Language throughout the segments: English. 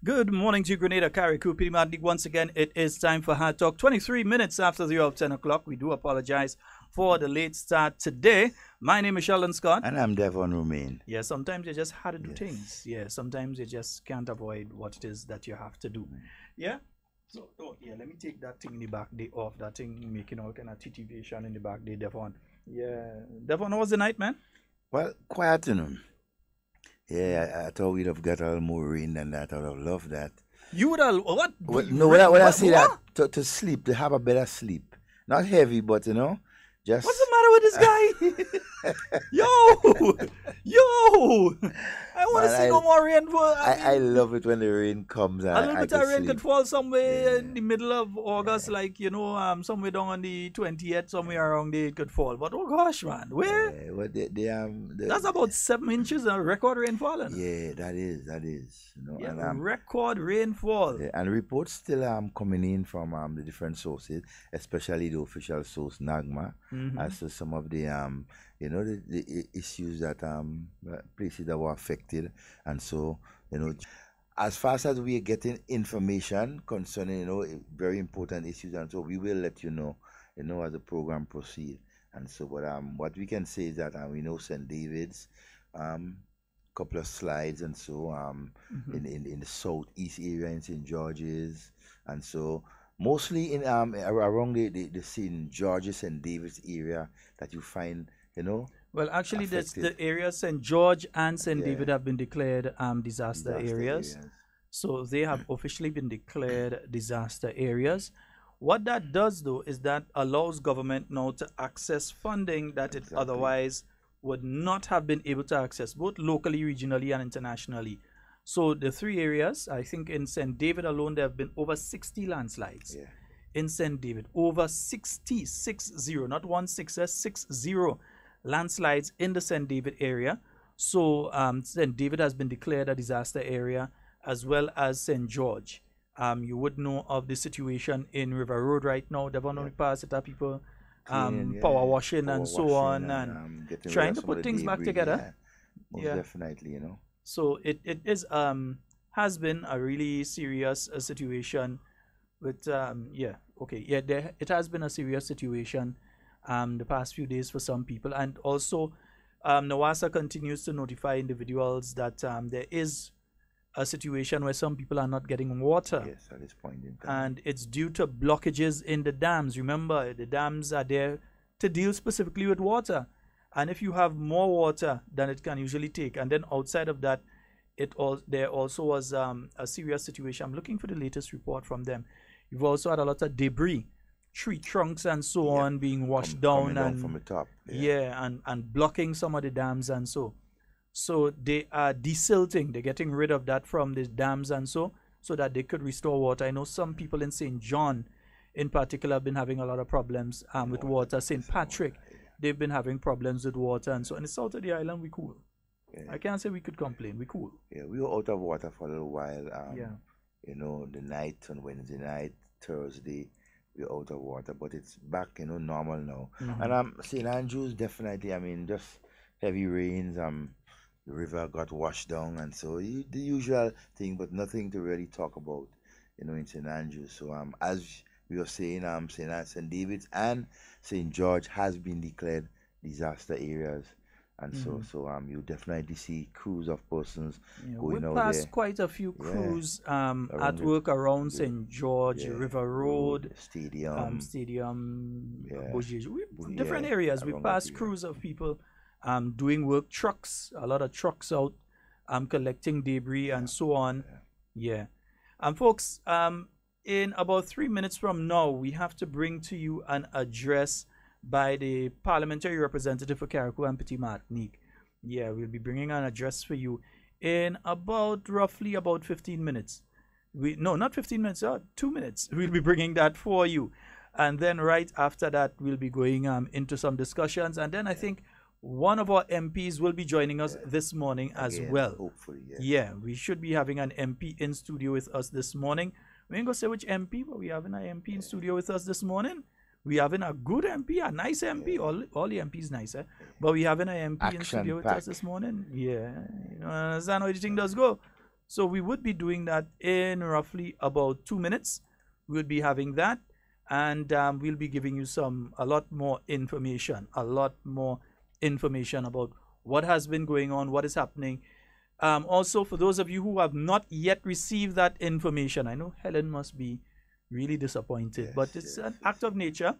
Good morning to Grenada, Carriacou, Pity Martinique. Once again, it is time for Hard Talk. 23 minutes after the hour of 10 o'clock. We do apologize for the late start today. My name is Sheldon Scott. And I'm Devon Romain. Yeah, sometimes you just have to do things. Yeah, sometimes you just can't avoid what it is that you have to do. Yeah? So, let me take that thing in the back day off. That thing making all kind of titivation in the back day, Devon. Yeah. Devon, how was the night, man? Well, quiet, Yeah, I thought we'd have got a little more rain than that. I would have loved that. You would have, what? No, when I say that, to sleep, to have a better sleep. Not heavy, but, just... What's the matter with this guy? Yo! I want to see no more rain. I love it when the rain comes. A little bit of rain could fall somewhere in the middle of August, like, somewhere down on the 20th, somewhere around there it could fall. But oh gosh, man, where? That's about 7 inches of record rainfall. Yeah, that is. Record rainfall. Yeah, and reports still coming in from the different sources, especially the official source, NAGMA, as to some of the the issues that places that were affected. And so, as fast as we are getting information concerning, very important issues, and so we will let you know, as the program proceeds. And so, but what we can say is that we know St. David's, couple of slides, and so in the southeast area in St. George's, and so mostly in around the St. George's and David's area that you find, Well, actually, that's the area St. George and St. David have been declared disaster areas. So they have officially been declared disaster areas. What that does, though, is that allows government now to access funding that it otherwise would not have been able to access, both locally, regionally, and internationally. So the three areas, I think in St. David alone, there have been over 60 landslides. Yeah. In St. David, over 60, not 60 landslides in the St. David area. So St. David has been declared a disaster area, as well as St. George. You would know of the situation in River Road right now. Devon only pass it, people power washing and so on, and trying to put things back together. Most definitely, So it is has been a really serious situation with it has been a serious situation the past few days for some people, and also NAWASA continues to notify individuals that there is a situation where some people are not getting water. Yes, at this point in time. And it's due to blockages in the dams. Remember, the dams are there to deal specifically with water. And if you have more water than it can usually take, and then outside of that, there also was a serious situation. I'm looking for the latest report from them. You've also had a lot of debris, tree trunks and so on being washed down from the top. And blocking some of the dams and so. So they are desilting. They're getting rid of that from the dams and so that they could restore water. I know some people in St. John in particular have been having a lot of problems with water. St. Patrick, they've been having problems with water and so. In the south of the island, we cool. Yeah. I can't say we could complain. We cool. Yeah, we were out of water for a little while. The night on Wednesday night, Thursday, we were out of water. But it's back, normal now. And St. Andrews, definitely, just heavy rains. The river got washed down, and so the usual thing, but nothing to really talk about, in St. Andrews. So as we were saying, St. David's and St. George has been declared disaster areas, and so you definitely see crews of persons going out there. We passed quite a few crews at work around St. George, River Road, Stadium, different areas. We passed crews of people doing work, a lot of trucks out, collecting debris and so on. Folks, in about 3 minutes from now, we have to bring to you an address by the parliamentary representative for Carriacou and Petit Martinique. We'll be bringing an address for you in roughly about 15 minutes. Not 15 minutes, 2 minutes. We'll be bringing that for you. And then right after that, we'll be going into some discussions. And then I think one of our MPs will be joining us this morning as well. Hopefully, we should be having an MP in studio with us this morning. We ain't gonna say which MP, but we having an MP in studio with us this morning. We having a good MP, a nice MP. All the MPs nice, but we having an MP in studio with us this morning. You understand how the thing does go. So we would be doing that in roughly about 2 minutes. We'll be having that, and we'll be giving you a lot more information about what has been going on, what is happening. Also, for those of you who have not yet received that information, I know Helen must be really disappointed, but it's an act of nature.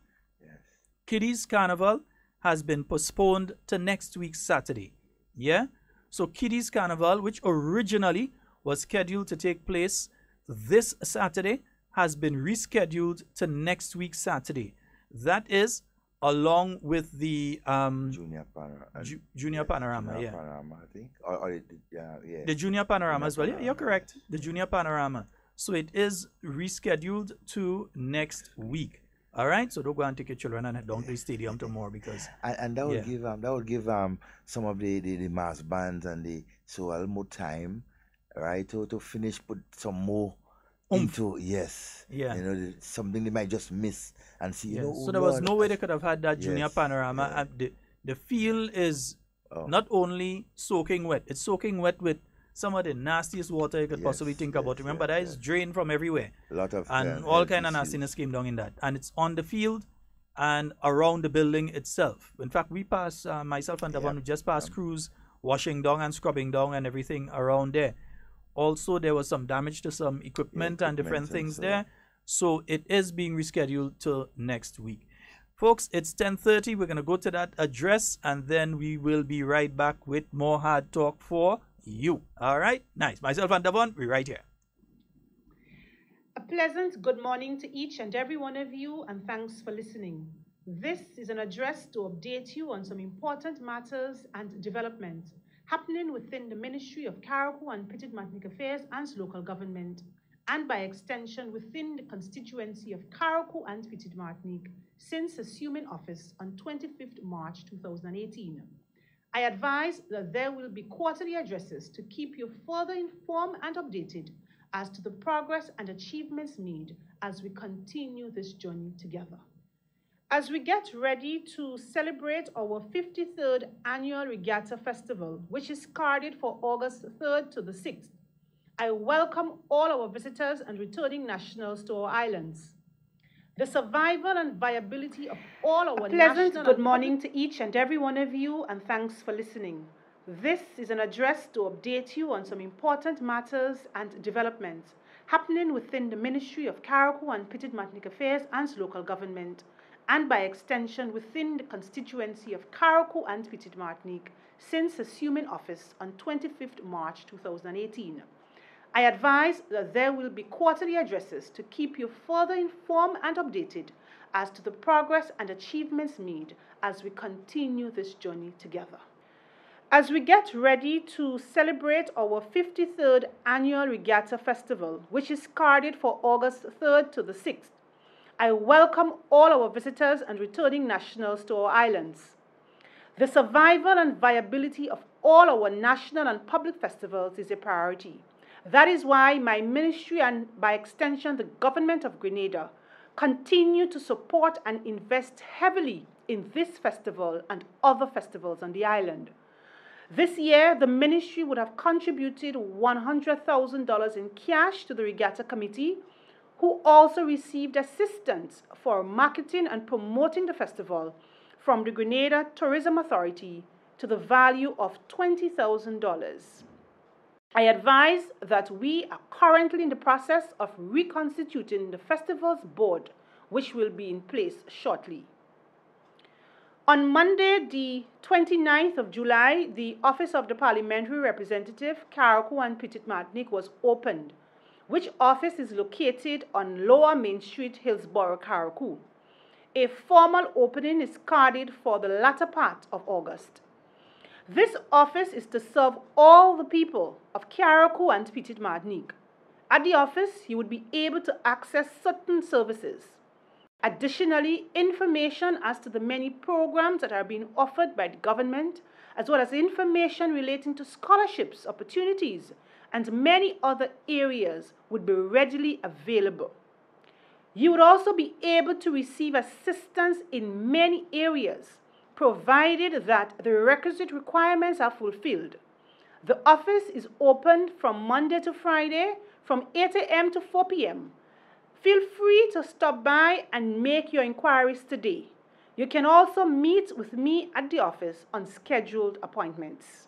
Kiddies Carnival has been postponed to next week Saturday. Yeah? So Kiddies Carnival, which originally was scheduled to take place this Saturday, has been rescheduled to next week Saturday. That is along with the Junior Panorama. Junior Panorama, I think. The Junior Panorama as well. Yeah, you're correct. The Junior Panorama. So it is rescheduled to next week. All right, so don't go and take your children and head down to the stadium tomorrow, because and that will give some of the mass bands and a little more time, right, to finish, put some more into something they might just miss and see. So there was no way they could have had that Junior Panorama. The field is not only soaking wet; it's soaking wet with some of the nastiest water you could possibly think about. Remember, that is drained from everywhere. All kind of nastiness came down in that. And it's on the field and around the building itself. In fact, we passed, myself and Devon, just passed crews washing down and scrubbing down and everything around there. Also, there was some damage to some equipment and different things there. So it is being rescheduled to next week. Folks, it's 10:30. We're going to go to that address, and then we will be right back with more hard talk for you. All right, nice. Myself and Devon, we're right here. A pleasant good morning to each and every one of you, and thanks for listening. This is an address to update you on some important matters and developments happening within the Ministry of Carriacou and Petite Martinique Affairs and Local Government, and by extension within the constituency of Carriacou and Petite Martinique since assuming office on 25th March 2018. I advise that there will be quarterly addresses to keep you further informed and updated as to the progress and achievements made as we continue this journey together. As we get ready to celebrate our 53rd Annual Regatta Festival, which is scheduled for August 3rd to the 6th, I welcome all our visitors and returning nationals to our islands. The survival and viability of all our pleasant good morning to each and every one of you, and thanks for listening. This is an address to update you on some important matters and developments happening within the Ministry of Carriacou and Petite Martinique Affairs and Local Government, and by extension within the constituency of Carriacou and Petite Martinique since assuming office on 25th March 2018. I advise that there will be quarterly addresses to keep you further informed and updated as to the progress and achievements made as we continue this journey together. As we get ready to celebrate our 53rd Annual Regatta Festival, which is scheduled for August 3rd to the 6th, I welcome all our visitors and returning nationals to our islands. The survival and viability of all our national and public festivals is a priority. That is why my ministry and by extension the government of Grenada continue to support and invest heavily in this festival and other festivals on the island. This year, the ministry would have contributed $100,000 in cash to the Regatta Committee, who also received assistance for marketing and promoting the festival from the Grenada Tourism Authority to the value of $20,000. I advise that we are currently in the process of reconstituting the festival's board, which will be in place shortly. On Monday, the 29th of July, the Office of the Parliamentary Representative, Carriacou and Petite Martinique, was opened, which office is located on Lower Main Street, Hillsborough, Carriacou. A formal opening is scheduled for the latter part of August. This office is to serve all the people of Carriacou and Petite Martinique. At the office, you would be able to access certain services. Additionally, information as to the many programs that are being offered by the government, as well as information relating to scholarships, opportunities, and many other areas would be readily available. You would also be able to receive assistance in many areas, provided that the requisite requirements are fulfilled. The office is open from Monday to Friday from 8 a.m. to 4 p.m. Feel free to stop by and make your inquiries today. You can also meet with me at the office on scheduled appointments.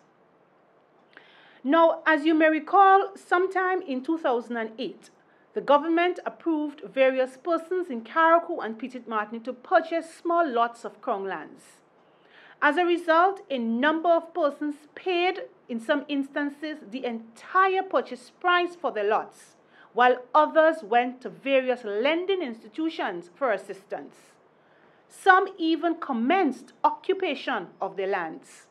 Now, as you may recall, sometime in 2008, the government approved various persons in Carriacou and Petite Martinique to purchase small lots of crown lands. As a result, a number of persons paid, in some instances, the entire purchase price for their lots, while others went to various lending institutions for assistance. Some even commenced occupation of their lands.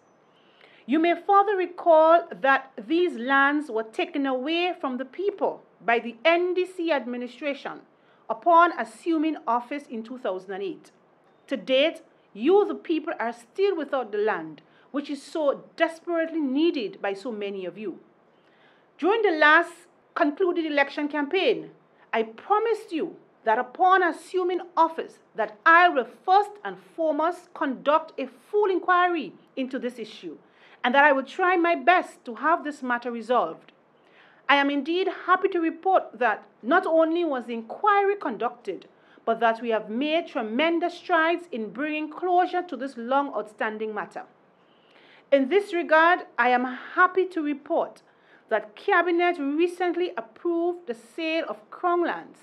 You may further recall that these lands were taken away from the people by the NDC administration upon assuming office in 2008. To date, you, the people, are still without the land, which is so desperately needed by so many of you. During the last concluded election campaign, I promised you that upon assuming office that I will first and foremost conduct a full inquiry into this issue, and that I will try my best to have this matter resolved. I am indeed happy to report that not only was the inquiry conducted, but that we have made tremendous strides in bringing closure to this long outstanding matter. In this regard, I am happy to report that Cabinet recently approved the sale of crown lands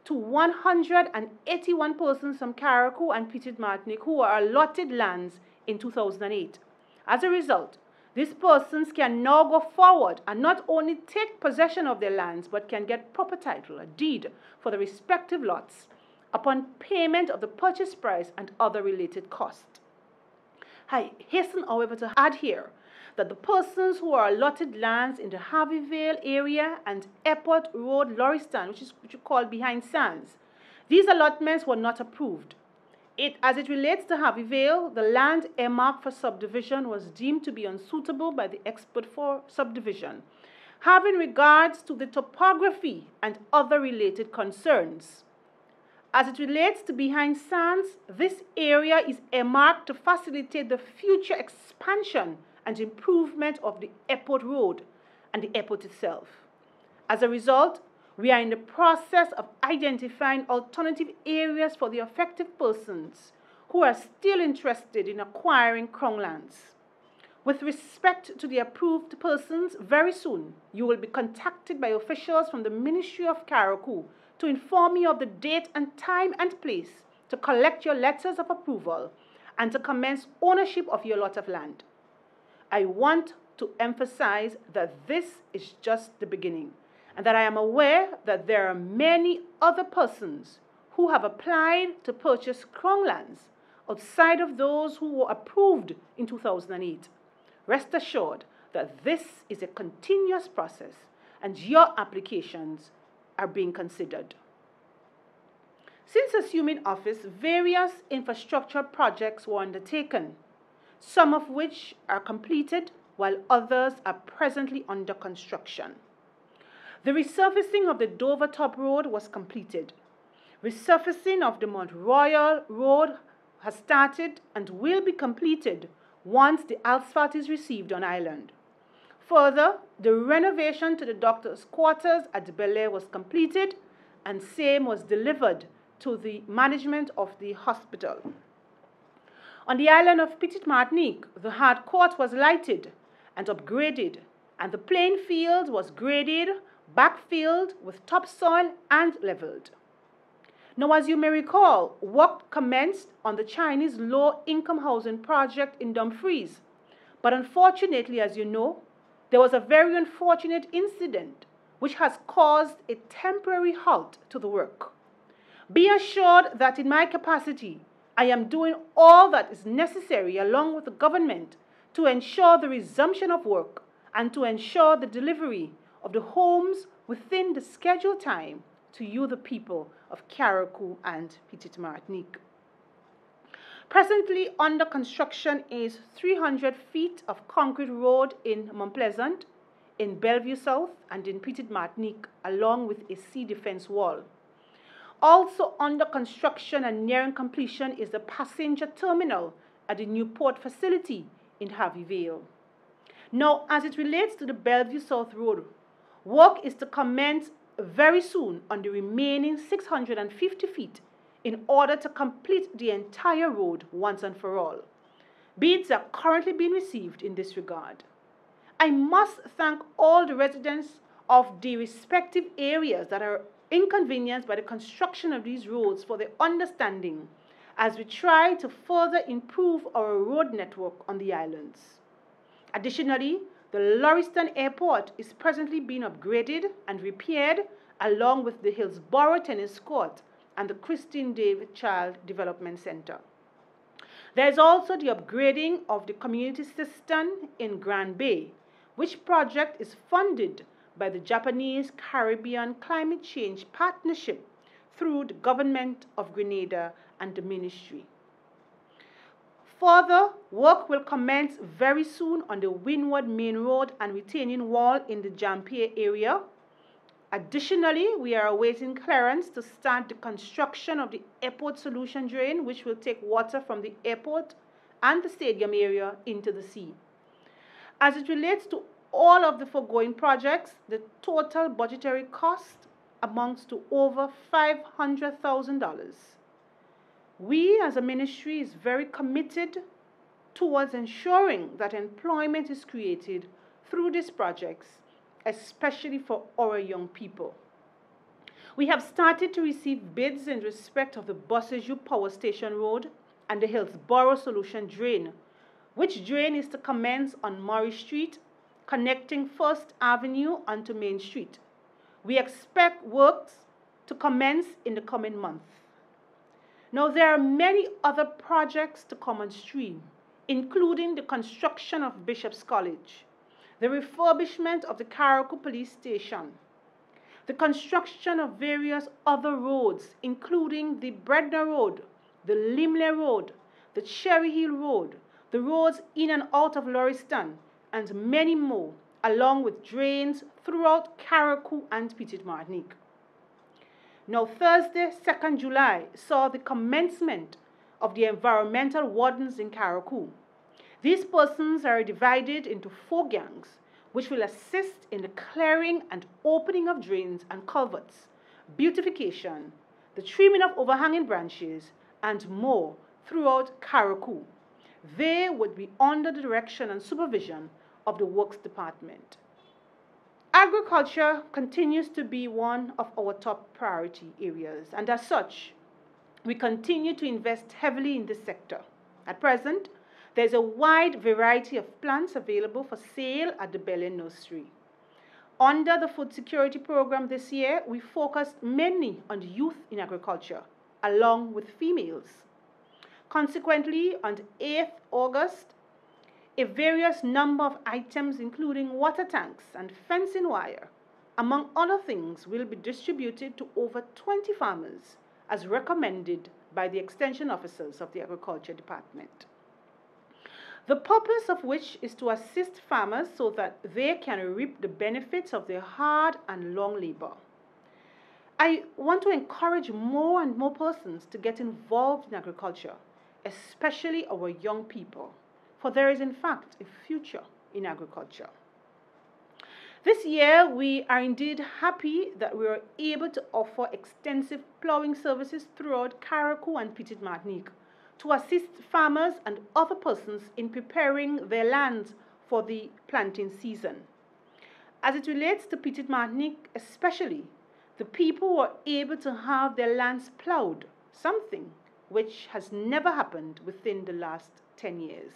to 181 persons from Carriacou and Petite Martinique who were allotted lands in 2008. As a result, these persons can now go forward and not only take possession of their lands, but can get proper title, a deed, for the respective lots upon payment of the purchase price and other related costs. I hasten, however, to add here that the persons who are allotted lands in the Harveyvale area and Airport Road, Lauriston, which you call behind Sands, these allotments were not approved. As it relates to Harveyvale, the land earmarked for subdivision was deemed to be unsuitable by the expert for subdivision, having regards to the topography and other related concerns. As it relates to behind Sands, this area is earmarked to facilitate the future expansion and improvement of the airport road and the airport itself. As a result, we are in the process of identifying alternative areas for the affected persons who are still interested in acquiring crown lands. With respect to the approved persons, very soon you will be contacted by officials from the Ministry of Carriacou to inform you of the date and time and place to collect your letters of approval and to commence ownership of your lot of land. I want to emphasize that this is just the beginning, and that I am aware that there are many other persons who have applied to purchase crown lands outside of those who were approved in 2008. Rest assured that this is a continuous process and your applications are being considered. Since assuming office, various infrastructure projects were undertaken, some of which are completed while others are presently under construction. The resurfacing of the Dover Top Road was completed. Resurfacing of the Mount Royal Road has started and will be completed once the asphalt is received on island. Further, the renovation to the doctor's quarters at Bel Air was completed and same was delivered to the management of the hospital. On the island of Petite Martinique, the hard court was lighted and upgraded, and the playing field was graded, backfilled with topsoil and leveled. Now, as you may recall, work commenced on the Chinese low-income housing project in Dumfries, but unfortunately, as you know, there was a very unfortunate incident which has caused a temporary halt to the work. Be assured that in my capacity, I am doing all that is necessary along with the government to ensure the resumption of work and to ensure the delivery of the homes within the scheduled time to you, the people of Carriacou and Petite Martinique. Presently under construction is 300 feet of concrete road in Mont Pleasant, in Bellevue South, and in Petite Martinique, along with a sea defense wall. Also under construction and nearing completion is the passenger terminal at the Newport facility in Harveyvale. Now, as it relates to the Bellevue South Road, work is to commence very soon on the remaining 650 feet in order to complete the entire road once and for all. Bids are currently being received in this regard. I must thank all the residents of the respective areas that are inconvenienced by the construction of these roads for their understanding as we try to further improve our road network on the islands. Additionally, the Lauriston Airport is presently being upgraded and repaired along with the Hillsborough Tennis Court and the Christine David Child Development Center. There is also the upgrading of the community cistern in Grand Bay, which project is funded by the Japanese Caribbean Climate Change Partnership through the Government of Grenada and the Ministry. Further, work will commence very soon on the Windward Main Road and retaining wall in the Jampier area. Additionally, we are awaiting clearance to start the construction of the airport solution drain, which will take water from the airport and the stadium area into the sea. As it relates to all of the foregoing projects, the total budgetary cost amounts to over $500,000. We as a ministry is very committed towards ensuring that employment is created through these projects, especially for our young people. We have started to receive bids in respect of the Bossejou Power Station Road and the Hillsborough Solution Drain, which drain is to commence on Murray Street, connecting First Avenue onto Main Street. We expect works to commence in the coming month. Now, there are many other projects to come on stream, including the construction of Bishop's College, the refurbishment of the Carriacou Police Station, the construction of various other roads, including the Bredner Road, the Limley Road, the Cherry Hill Road, the roads in and out of Lauriston, and many more, along with drains throughout Carriacou and Petite Martinique. Now, Thursday, 2nd July, saw the commencement of the environmental wardens in Carriacou. These persons are divided into 4 gangs, which will assist in the clearing and opening of drains and culverts, beautification, the trimming of overhanging branches, and more throughout Carriacou. They would be under the direction and supervision of the Works Department. Agriculture continues to be one of our top priority areas, and as such, we continue to invest heavily in this sector. At present, there's a wide variety of plants available for sale at the Belen Nursery. Under the Food Security Program this year, we focused mainly on the youth in agriculture, along with females. Consequently, on the 8th August, a various number of items, including water tanks and fencing wire, among other things, will be distributed to over 20 farmers, as recommended by the Extension Officers of the Agriculture Department. The purpose of which is to assist farmers so that they can reap the benefits of their hard and long labor. I want to encourage more and more persons to get involved in agriculture, especially our young people, for there is in fact a future in agriculture. This year, we are indeed happy that we are able to offer extensive plowing services throughout Carriacou and Petite Martinique to assist farmers and other persons in preparing their lands for the planting season. As it relates to Petite Martinique especially, the people were able to have their lands plowed, something which has never happened within the last 10 years.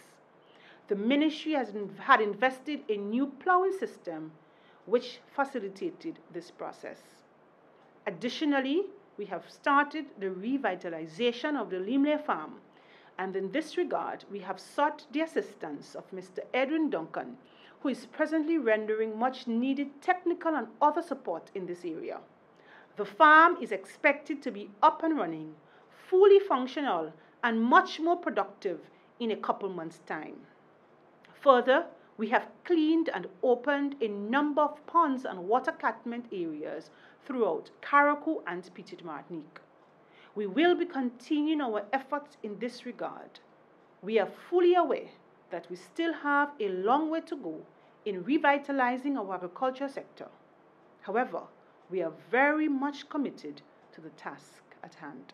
The ministry had invested in a new plowing system which facilitated this process. Additionally, we have started the revitalization of the Limley farm, and in this regard, we have sought the assistance of Mr. Edwin Duncan, who is presently rendering much needed technical and other support in this area. The farm is expected to be up and running, fully functional, and much more productive in a couple months' time. Further, we have cleaned and opened a number of ponds and water catchment areas throughout Carriacou and Petite Martinique. We will be continuing our efforts in this regard. We are fully aware that we still have a long way to go in revitalizing our agriculture sector. However, we are very much committed to the task at hand.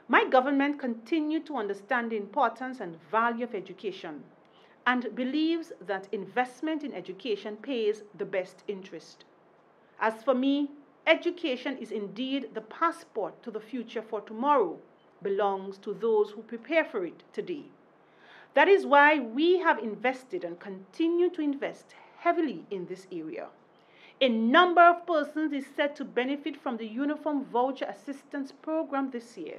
My government continues to understand the importance and value of education and believes that investment in education pays the best interest. As for me, education is indeed the passport to the future, for tomorrow belongs to those who prepare for it today. That is why we have invested and continue to invest heavily in this area. A number of persons is set to benefit from the Uniform Voucher Assistance Program this year.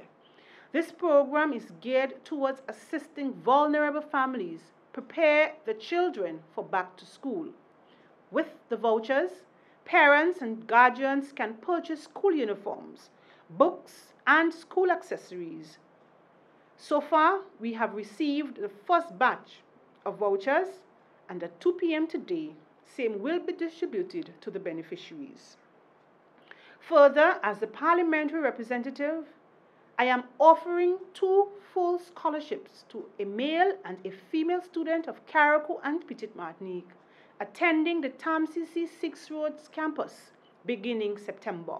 This program is geared towards assisting vulnerable families prepare the children for back to school. With the vouchers, parents and guardians can purchase school uniforms, books, and school accessories. So far, we have received the first batch of vouchers, and at 2 p.m. today, same will be distributed to the beneficiaries. Further, as the parliamentary representative, I am offering 2 full scholarships to a male and a female student of Carriacou and Petite Martinique attending the TAMCC 6 Roads campus beginning September.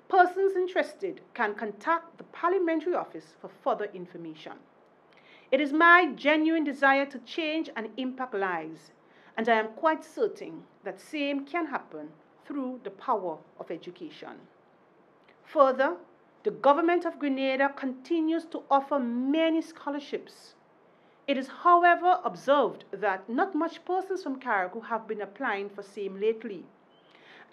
Persons interested can contact the parliamentary office for further information. It is my genuine desire to change and impact lives, and I am quite certain that same can happen through the power of education. Further, the government of Grenada continues to offer many scholarships. It is, however, observed that not much persons from Carriacou have been applying for same lately.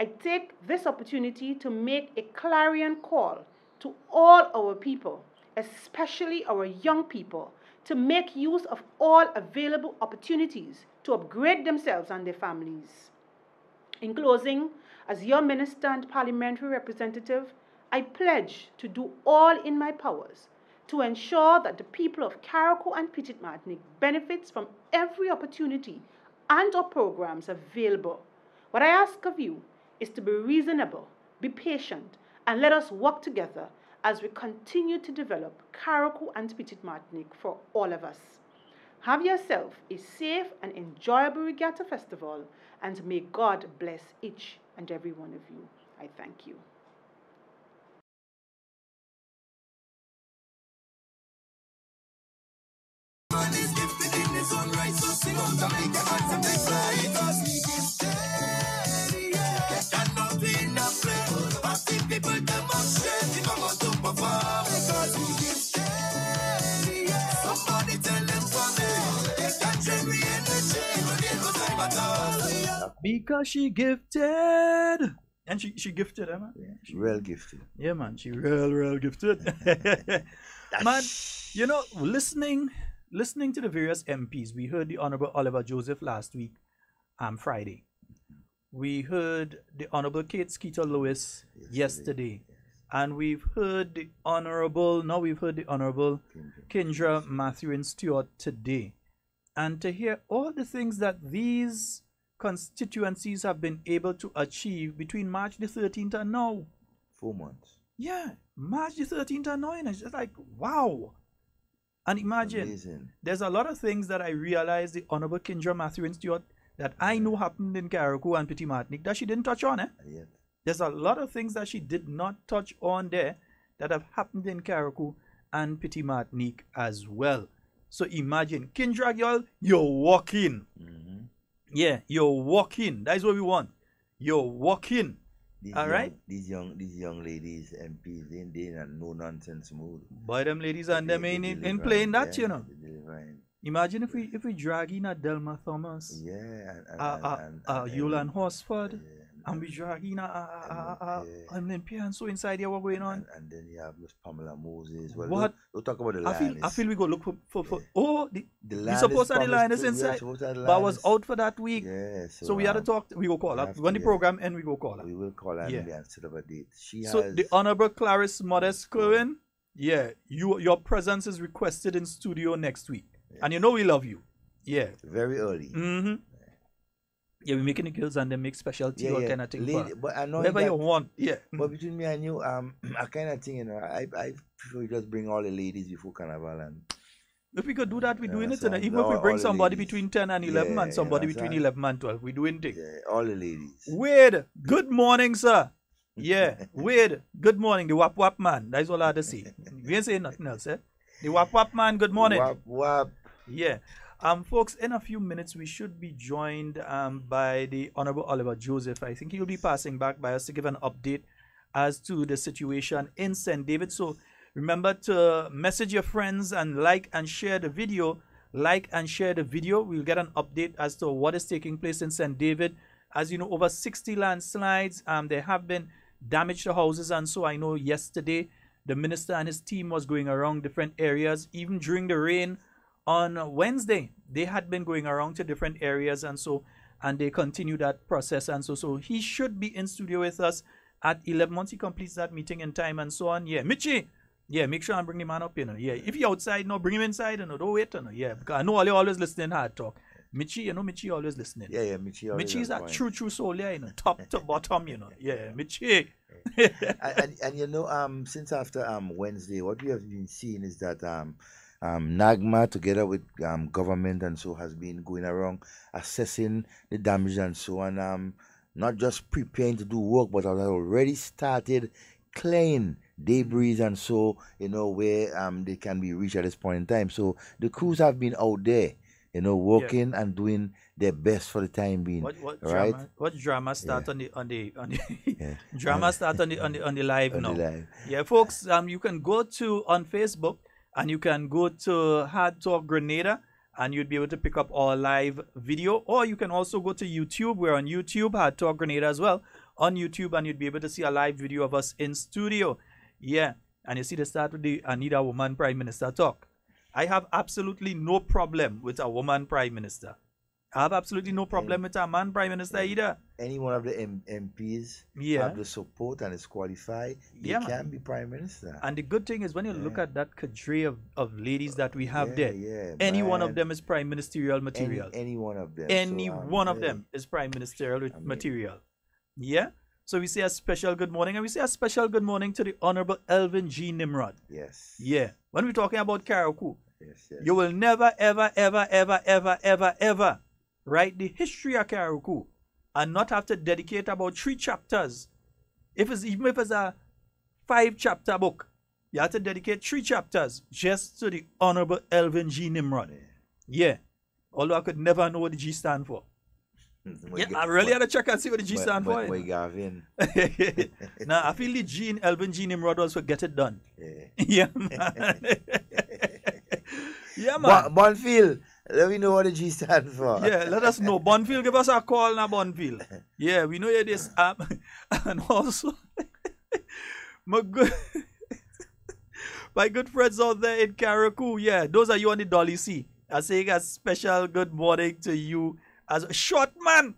I take this opportunity to make a clarion call to all our people, especially our young people, to make use of all available opportunities to upgrade themselves and their families. In closing, as your minister and parliamentary representative, I pledge to do all in my powers to ensure that the people of Carriacou and Petite Martinique benefits from every opportunity and or programs available. What I ask of you is to be reasonable, be patient, and let us work together as we continue to develop Carriacou and Petite Martinique for all of us. Have yourself a safe and enjoyable Regatta Festival, and may God bless each and every one of you. I thank you. Because she gifted. And she gifted, man. Yeah, real gifted. Yeah, man. She real gifted. Man, you know, listening to the various MPs, we heard the Honorable Oliver Joseph last week, Friday. We heard the Honorable Kate Skeeter Lewis yesterday. And we've heard the Honorable Kendra Matthew Stewart today. And to hear all the things that these constituencies have been able to achieve between March the 13th and now. 4 months. Yeah, March the 13th and now. And it's just like, wow. And imagine, there's a lot of things that I realized the Honorable Kendra Matthew Stewart that I know happened in Carriacou and Petite Martinique that she didn't touch on. Yet. There's a lot of things that she did not touch on there that have happened in Carriacou and Petite Martinique as well. So imagine, Kendra girl, you're walking. Yeah, you're walking. That's what we want. You're walking. All right. These young ladies, MPs, they in a no nonsense mood. Boy, them ladies and them ain't playing that, you know. Imagine if we drag in a Delma Thomas. Yeah. Yulan Horsford. And we drag in Olympia and so inside here what going on. And then you have Miss Pamela Moses. Well, what? We'll talk about the lioness. I feel we go look for the lioness. We supposed to have the lioness inside. But I was out for that week. Yeah, so we had to talk. We go call her. When the program end, we go call her. We will call her and set up a date. The Honorable Clarice Modest Kerwin, your presence is requested in studio next week. Yes. And you know we love you. Yeah. Very early. Mm-hmm. Yeah, we're making the girls and they make specialty or kind of thing. But I know whatever you want. Yeah. But between me and you, I kind of think, I prefer you just bring all the ladies before Carnival and If we could do that, we're doing it. So Even if we bring somebody between 10 and 11 yeah, and somebody between 11 and 12, we're doing things. Yeah, all the ladies. Wade, good morning, sir. Yeah, Wade, good morning. The wap wap man. That's all I had to say. We ain't saying nothing else, eh? The wap wap man, good morning. Wap wap. Yeah. Folks, in a few minutes, we should be joined by the Honorable Oliver Joseph. I think he'll be passing back by us to give an update as to the situation in St. David. So remember to message your friends and like and share the video. Like and share the video. We'll get an update as to what is taking place in St. David. As you know, over 60 landslides. There have been damage to houses, and so I know yesterday the minister and his team was going around different areas. Even during the rain on Wednesday, they had been going around to different areas, and they continue that process. And so he should be in studio with us at 11 once he completes that meeting in time and so on. Yeah, Michi. Yeah, make sure I bring the man up, Yeah, if he outside, bring him inside, don't wait, Yeah, because I know all you always listening hard talk. Michi, Michi always listening. Yeah, Michi always. Michi is a true soul, top to bottom, Yeah, Michi. and since after Wednesday, what we have been seeing is that NAGMA together with government and so has been going around assessing the damage and so on. Not just preparing to do work, but has already started clearing debris and so where they can be reached at this point in time. So the crews have been out there, working and doing their best for the time being. What right? Drama start on the yeah. drama start on the live on now. The live. Yeah, folks. You can go on Facebook and you can go to Hard Talk Grenada and you'd be able to pick up our live video, or you can also go to YouTube. We're on YouTube, Hard Talk Grenada as well on YouTube, and you'd be able to see a live video of us in studio. Yeah, and you see the start with the Anita Woman Prime Minister talk. I have absolutely no problem with a woman Prime Minister. I have absolutely no problem with a man Prime Minister either. Any one of the MPs have the support and is qualified, they can be Prime Minister. And the good thing is when you look at that cadre of ladies that we have there, any one of them is Prime Ministerial material. Any one of them. Any one of them is Prime Ministerial material. Yeah? So we say a special good morning, and we say a special good morning to the Honorable Elvin G. Nimrod. Yes. Yeah. When we're talking about Karakou, yes. You will never, ever, ever, ever, ever, ever, ever write the history of Karakou and not have to dedicate about 3 chapters. Even if it's a 5-chapter book, you have to dedicate 3 chapters just to the Honorable Elvin G. Nimrod. Yeah. Although I could never know what the G stand for. I really had to check and see what the G stand for. Now, I feel the G in Elvin G. Nimrod was for get it done. Yeah, man. Yeah, man. Bonfield, let me know what the G stand for. Yeah, let us know. Bonfield, give us a call now, Bonfield. Yeah, we know you this app. And also, my good friends out there in Karakou, yeah, those are you on the Dolly C. I saying a special good morning to you. As a short man,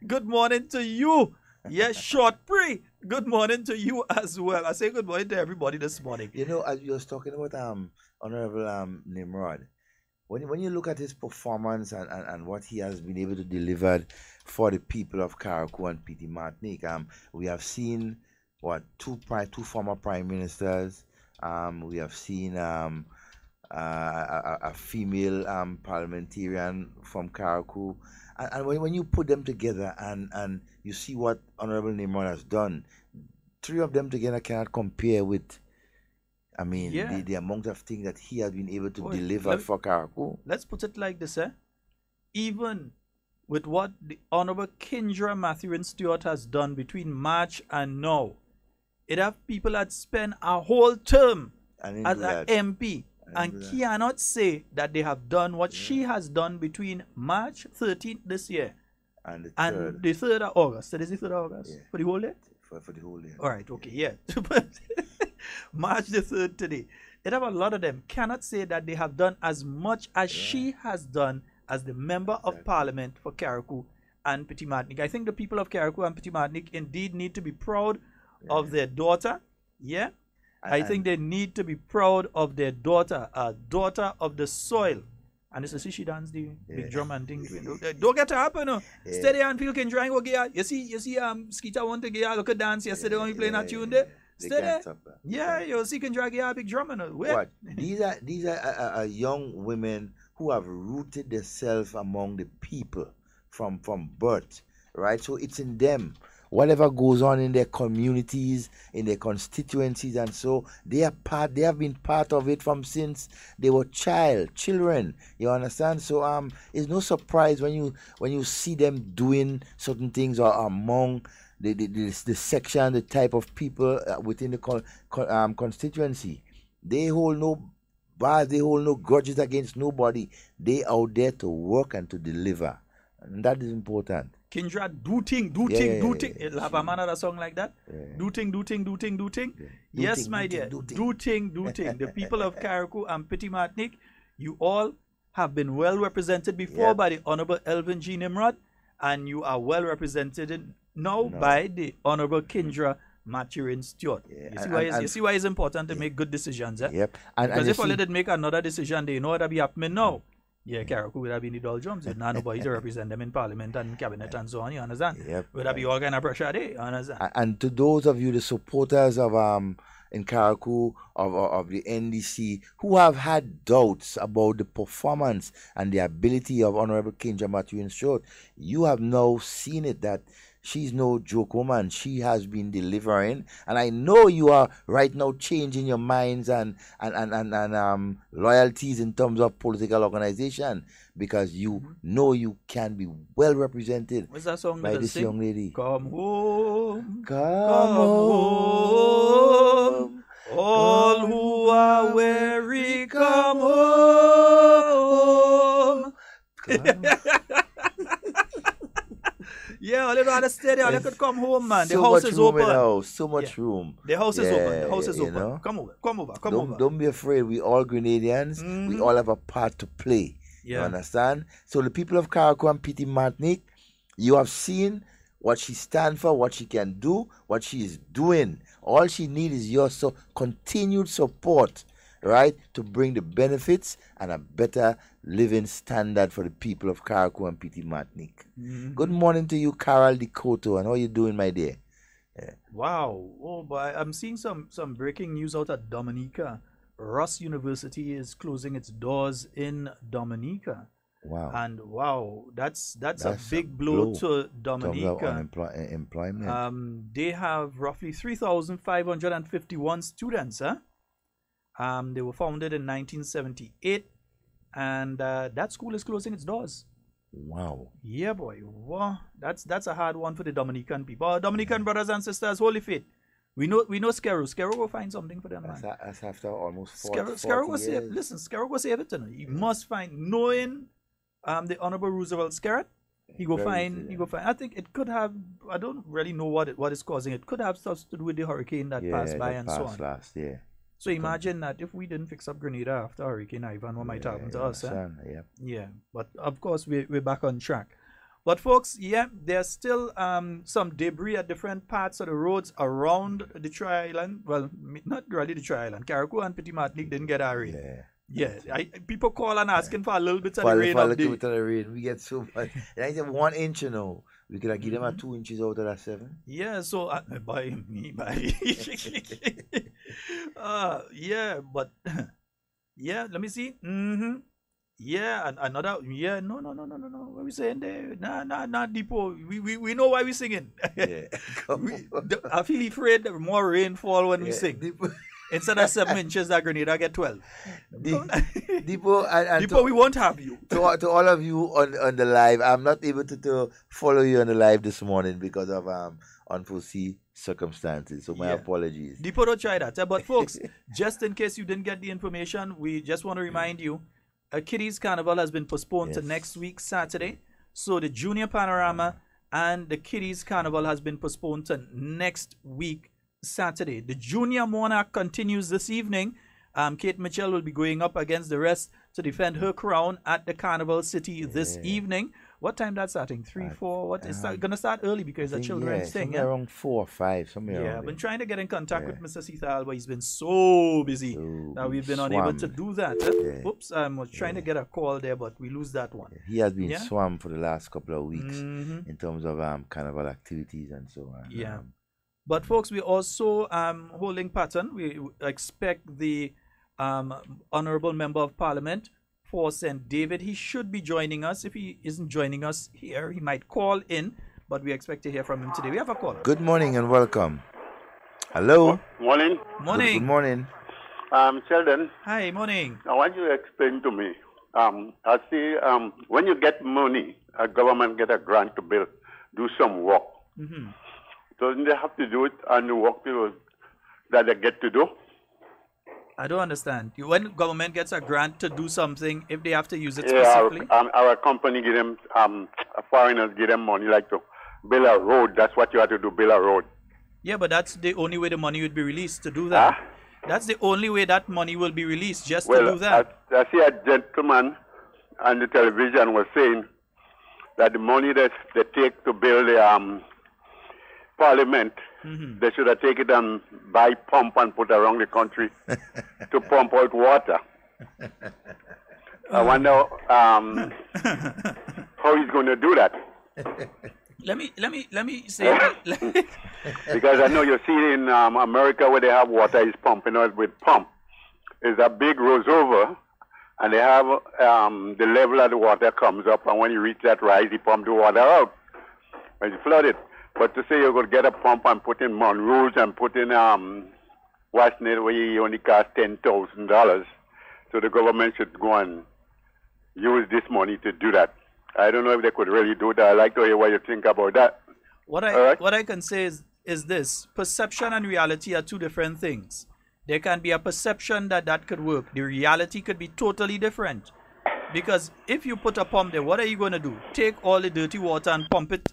good morning to you. Yes, short pre. Good morning to you as well. I say good morning to everybody this morning. As you was talking about Honorable Nimrod, when you look at his performance and what he has been able to deliver for the people of Karakou and Petit Martinique, we have seen two former prime ministers. We have seen a female parliamentarian from Karakou. And when you put them together and you see what Honorable Nimrod has done, 3 of them together cannot compare with, the amount of things that he has been able to deliver for Karakou. Let's put it like this, even with what the Honorable Kindra Matthew Stewart has done between March and now, it have people that spend a whole term as an MP and cannot say that they have done what she has done between March 13th this year and the 3rd of August. That is the 3rd of August? For the whole day? For the whole year. All right, okay, yeah. March the 3rd today. It have a lot of them cannot say that they have done as much as she has done as the Member of Parliament for Karakou and Petit Martinique. I think the people of Karakou and Petit Martinique indeed need to be proud of their daughter. Yeah. I think they need to be proud of their daughter, a daughter of the soil. And it's a see she dance the big drum and thing. Don't get her up, Steady and feel can try and go get. You see, Skeeter want to get her look at dance yesterday when we playing that tune there. They Stay can't there. stop that. Yeah, yo, so you can drag your big drum and What? These are young women who have rooted themselves among the people from birth, right? So it's in them. Whatever goes on in their communities, in their constituencies, and so they have been part of it from since they were children. You understand? So it's no surprise when you see them doing certain things or among the section, the type of people within the constituency. They hold no bars, they hold no grudges against nobody. They out there to work and to deliver, and that is important. Kindra, do ting. It'll have a man of a song like that. Do ting. Yes, my dear. Do ting. The people of Carriacou and Petit Martinique, you all have been well represented before by the Honorable Elvin G. Nimrod, and you are well represented now by the Honorable Kindra Maturin Stewart. You see why it's important to make good decisions, eh? Yep. Because if only they'd make another decision, they know what'll be happening now. Yeah, Carriacou would have been the doldrums. There's not nobody to represent them in Parliament and Cabinet and so on, you understand? Yep. Would have be all kind of pressure there, you understand? And to those of you, the supporters of in Carriacou of the NDC, who have had doubts about the performance and the ability of Honorable Kindra Maturin Stewart, you have now seen it that she's no joke woman. She has been delivering, and I know you are right now changing your minds and loyalties in terms of political organization, because you know you can be well represented by this young lady. Come home, come home, all who are weary, come home. Yeah, all you know how to stay there, all you could come home, man. The house is open. So much room. The house is open. The house is open. Know? Come over. Don't be afraid. We all Grenadians. We all have a part to play. You understand? So the people of Carriacou and Petit Martinique, you have seen what she stands for, what she can do, what she is doing. All she needs is your continued support, right, to bring the benefits and a better living standard for the people of Carriacou and Petit Martinique. Good morning to you, Carol Decoto, and how you doing, my dear? Wow. Oh, boy, I'm seeing some breaking news out of Dominica. Ross University is closing its doors in Dominica. Wow. And wow, that's a big blow to Dominica. Employment. They have roughly 3,551 students, huh? They were founded in 1978, and that school is closing its doors. Wow. Yeah, boy. Wow. That's a hard one for the Dominican people. Our Dominican brothers and sisters, holy faith. We know Skero. Skero will find something for them, man. That's after almost 40 Skero will years. save. Listen, Skero will save it. He must find, knowing the Honorable Roosevelt Skerritt, he go find. I think it could have. I don't really know what is causing it. Could have stuff to do with the hurricane that passed by and so on. Last year. So imagine that if we didn't fix up Grenada after Hurricane Ivan, what might happen to us? Yeah, but of course we're back on track. But folks, yeah, there's still some debris at different parts of the roads around the Tri-Island. Well, not really the Tri-Island. Carriacou and Petit Martinique didn't get our rain. Yeah, people call and asking for a little bit of the rain. We get so much. I said 1 inch, you know. We could give them 2 inches out of that 7. Yeah, so by yeah, but yeah, let me see. Yeah, and another. Yeah, no. What we saying there? Nah, Depot. We know why we singing. Yeah, I feel afraid that more rainfall when we sing. Depot. Instead of 7 inches, that Grenada get 12. Depot, and Depot, we won't have you. To all of you on the live, I'm not able to follow you on the live this morning because of unforeseen circumstances. So my apologies. Depot, don't try that. But folks, just in case you didn't get the information, we just want to remind you, Kiddies Carnival has been postponed to next week, Saturday. So the Junior Panorama and the Kiddies Carnival has been postponed to next week, Saturday. The Junior Monarch continues this evening. Kate Mitchell will be going up against the rest to defend her crown at the Carnival City this evening. What time that's starting? 3, 4? What is gonna start early because the children's thing? Yeah, around 4 or 5. Somewhere I've been trying to get in contact with Mr. Sethal, but he's been so busy that we've been unable to do that. Oops, I was trying to get a call there, but we lose that one. He has been swamped for the last couple of weeks in terms of carnival activities and so on. But folks, we also holding pattern. We expect the honorable member of parliament for St. David. He should be joining us. If he isn't joining us here, he might call in, but we expect to hear from him today. We have a caller. Good morning and welcome. Hello. Morning. Morning. Good morning. Sheldon. Hi, morning. I want you to explain to me. I see when you get money, a government get a grant to do some work. Mm-hmm. Doesn't they have to do it on the work that they get to do? I don't understand. When government gets a grant to do something, if they have to use it specifically? Our company give them, foreigners give them money like to build a road. That's what you have to do, build a road. Yeah, but that's the only way the money would be released to do that. That's the only way that money will be released, just to do that. I see a gentleman on the television was saying that the money that they take to build the parliament, they should have taken it and buy pump and put around the country to pump out water. I wonder how he's going to do that. Let me say because I know you see in America where they have water is pumping out with pump. It's a big reservoir, and they have the level of the water comes up, and when you reach that rise, you pump the water out when you flood it. But to say you're going to get a pump and put in Monroe's and put in West Net where you only cost $10,000, so the government should go and use this money to do that. I don't know if they could really do that. I'd like to hear what you think about that. What I can say is this: perception and reality are two different things. There can be a perception that could work. The reality could be totally different. Because if you put a pump there, what are you going to do? Take all the dirty water and pump it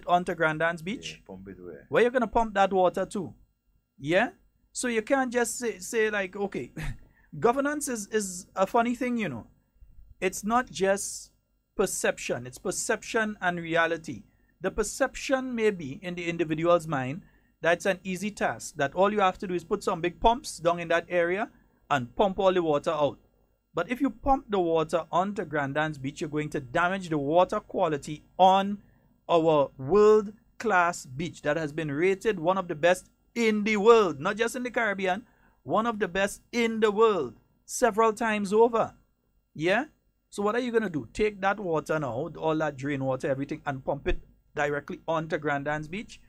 onto Grandans Beach? Yeah, pump it where? Where you going to pump that water to? Yeah? So you can't just say like, okay, governance is a funny thing, you know. It's not just perception. It's perception and reality. The perception may be in the individual's mind that's an easy task, that all you have to do is put some big pumps down in that area and pump all the water out. But if you pump the water onto Grandans Beach, you're going to damage the water quality on our world-class beach that has been rated one of the best in the world, not just in the Caribbean, one of the best in the world, several times over. Yeah? So what are you going to do? Take that water now, all that drain water, everything, and pump it directly onto Grandans Beach?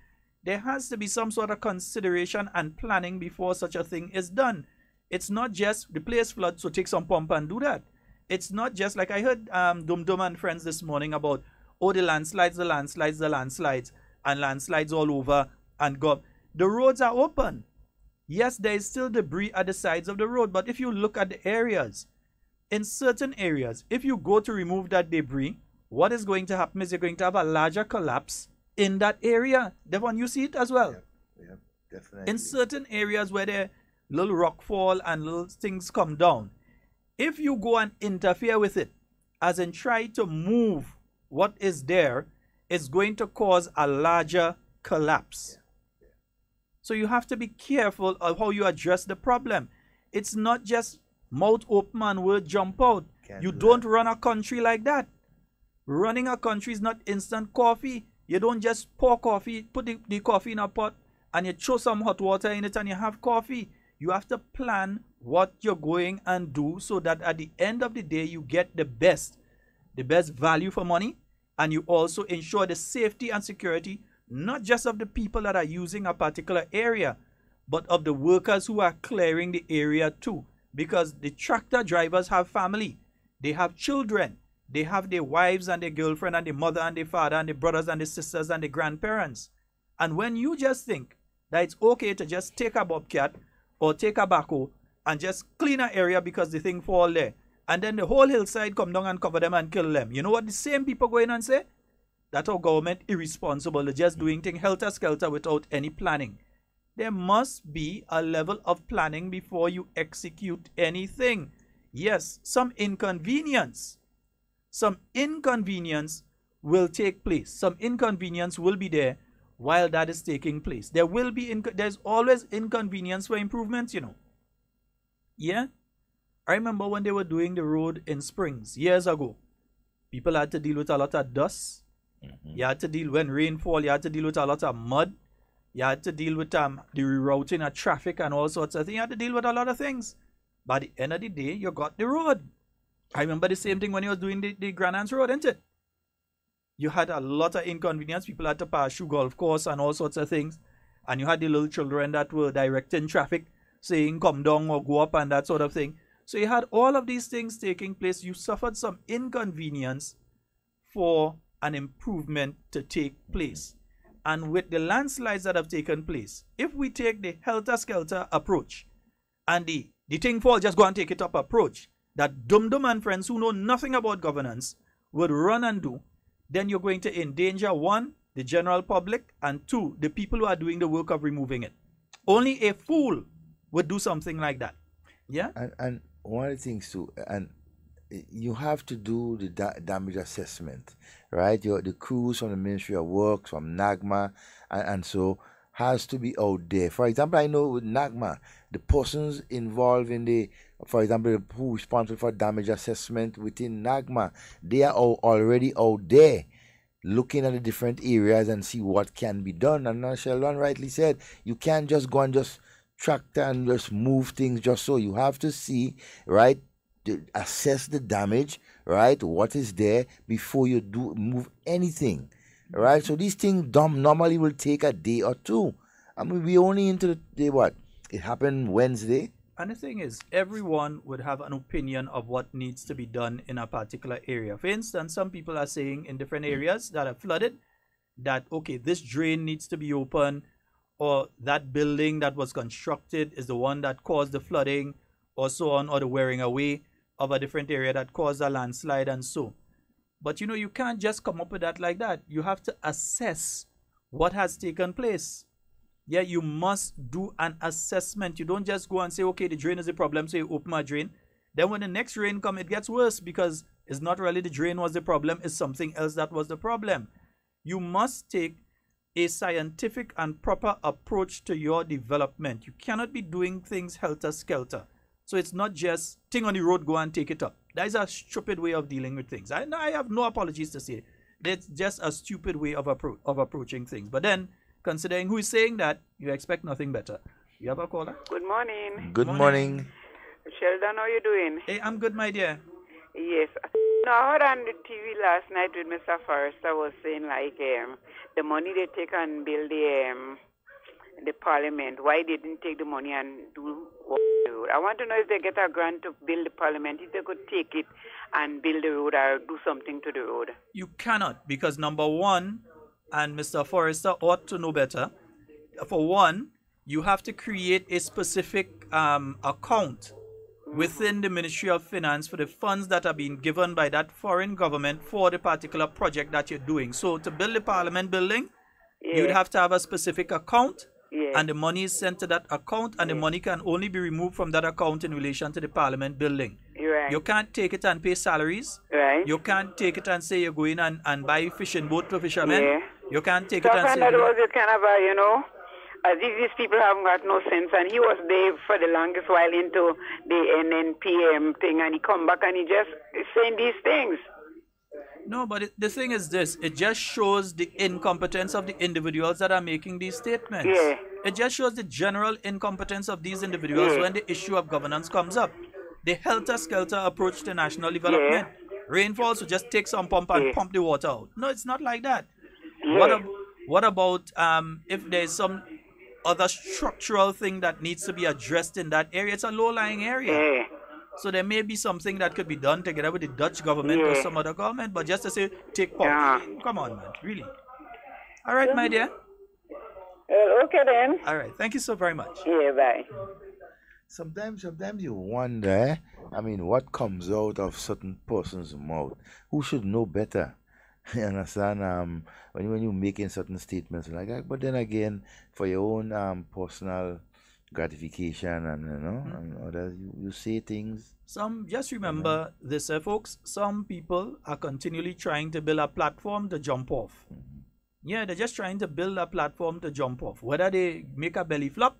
There has to be some sort of consideration and planning before such a thing is done. It's not just the place flood, so take some pump and do that. It's not just like I heard Dum Dum and friends this morning about, oh, the landslides, and landslides all over and go. The roads are open. Yes, there is still debris at the sides of the road, but if you look at the areas, in certain areas, if you go to remove that debris, what is going to happen is you're going to have a larger collapse in that area. Devon, you see it as well? Yeah, definitely. In certain areas where there little rock fall and little things come down, if you go and interfere with it, as in try to move what is there, it's going to cause a larger collapse. Yeah. So you have to be careful of how you address the problem. It's not just mouth open and word jump out. You don't run a country like that. Running a country is not instant coffee. You don't just pour coffee, put the coffee in a pot, and you throw some hot water in it and you have coffee. You have to plan what you're going and do so that at the end of the day, you get the best value for money, and you also ensure the safety and security, not just of the people that are using a particular area, but of the workers who are clearing the area too. Because the tractor drivers have family, they have children, they have their wives and their girlfriend and their mother and their father and their brothers and their sisters and their grandparents. And when you just think that it's okay to just take a bobcat or take a backhoe and just clean an area because the thing fall there, and then the whole hillside come down and cover them and kill them, you know what the same people go in and say? That our government irresponsible, they're just doing things helter-skelter without any planning. There must be a level of planning before you execute anything. Yes, some inconvenience will take place. Some inconvenience will be there while that is taking place. There's always inconvenience for improvements, you know. Yeah? I remember when they were doing the road in Springs years ago. People had to deal with a lot of dust. You had to deal when rainfall, you had to deal with a lot of mud. You had to deal with the rerouting of traffic and all sorts of things. You had to deal with a lot of things. By the end of the day, you got the road. I remember the same thing when you was doing the Grand Anse Road, didn't it? You had a lot of inconvenience. People had to pass through golf course and all sorts of things. And you had the little children that were directing traffic, saying come down or go up and that sort of thing. So you had all of these things taking place. You suffered some inconvenience for an improvement to take place. And with the landslides that have taken place, if we take the helter-skelter approach and the thing fall, just go and take it up approach that dum-dum and friends who know nothing about governance would run and do, then you're going to endanger, one, the general public, and two, the people who are doing the work of removing it. Only a fool would do something like that. Yeah? And one of the things too, and you have to do the damage assessment, right? The crews from the Ministry of Works, from NAGMA, and so has to be out there. For example, I know with NAGMA, the persons involved in the, for example, who responsible for damage assessment within NAGMA, they are already out there looking at the different areas and see what can be done. And as Sheldon rightly said, you can't just go and just tractor and just move things just so. You have to see, right, to assess the damage, right, what is there before you do move anything, right? So these things normally will take a day or two. I mean, we only into the day, what? It happened Wednesday. And the thing is, everyone would have an opinion of what needs to be done in a particular area. For instance, some people are saying in different areas that are flooded that, okay, this drain needs to be open, or that building that was constructed is the one that caused the flooding, or so on, or the wearing away of a different area that caused a landslide and so. But you can't just come up with that like that. You have to assess what has taken place. Yeah, you must do an assessment. You don't just go and say, okay, the drain is the problem, so you open a drain. Then when the next rain comes, it gets worse because it's not really the drain was the problem, it's something else that was the problem. You must take a scientific and proper approach to your development. You cannot be doing things helter-skelter. So it's not just thing on the road, go and take it up. That is a stupid way of dealing with things. I have no apologies to say. It's just a stupid way of approaching things. But then, considering who is saying that, you expect nothing better. You have a caller? Good morning. Good morning. Sheldon, how are you doing? Hey, I'm good, my dear. Yes. No, I heard on the TV last night with Mr. Forrester was saying like the money they take and build the parliament, why they didn't take the money and do what the road. I want to know if they get a grant to build the parliament, if they could take it and build the road or do something to the road. You cannot, because number one, and Mr. Forrester ought to know better, for one, you have to create a specific account within the Ministry of Finance for the funds that are being given by that foreign government for the particular project that you're doing. So to build the parliament building, you'd have to have a specific account, and the money is sent to that account, and the money can only be removed from that account in relation to the parliament building. Right. You can't take it and pay salaries. Right. You can't take it and say you're going and buy fishing boat for fishermen. Yeah. You can't take So it and I say... found out it kind of these people haven't got no sense, and he was there for the longest while into the NNPM thing, and he come back and he just is saying these things. No, but the thing is this, it just shows the incompetence of the individuals that are making these statements. Yeah. It just shows the general incompetence of these individuals when the issue of governance comes up. The helter-skelter approach to national development. Rainfall, so just take some pump and pump the water out. No, it's not like that. What about if there's some other structural thing that needs to be addressed in that area? It's a low-lying area. So there may be something that could be done together with the Dutch government or some other government, but just to say, take pump. Come on, man, really. All right, my dear. Okay then. All right, thank you so very much. Yeah, bye. Sometimes you wonder, I mean, what comes out of certain person's mouth? Who should know better? You understand? When you're making certain statements like that, but then again, for your own personal gratification and and others, you say things. Just remember this, folks. Some people are continually trying to build a platform to jump off. Yeah, they're just trying to build a platform to jump off. Whether they make a belly flop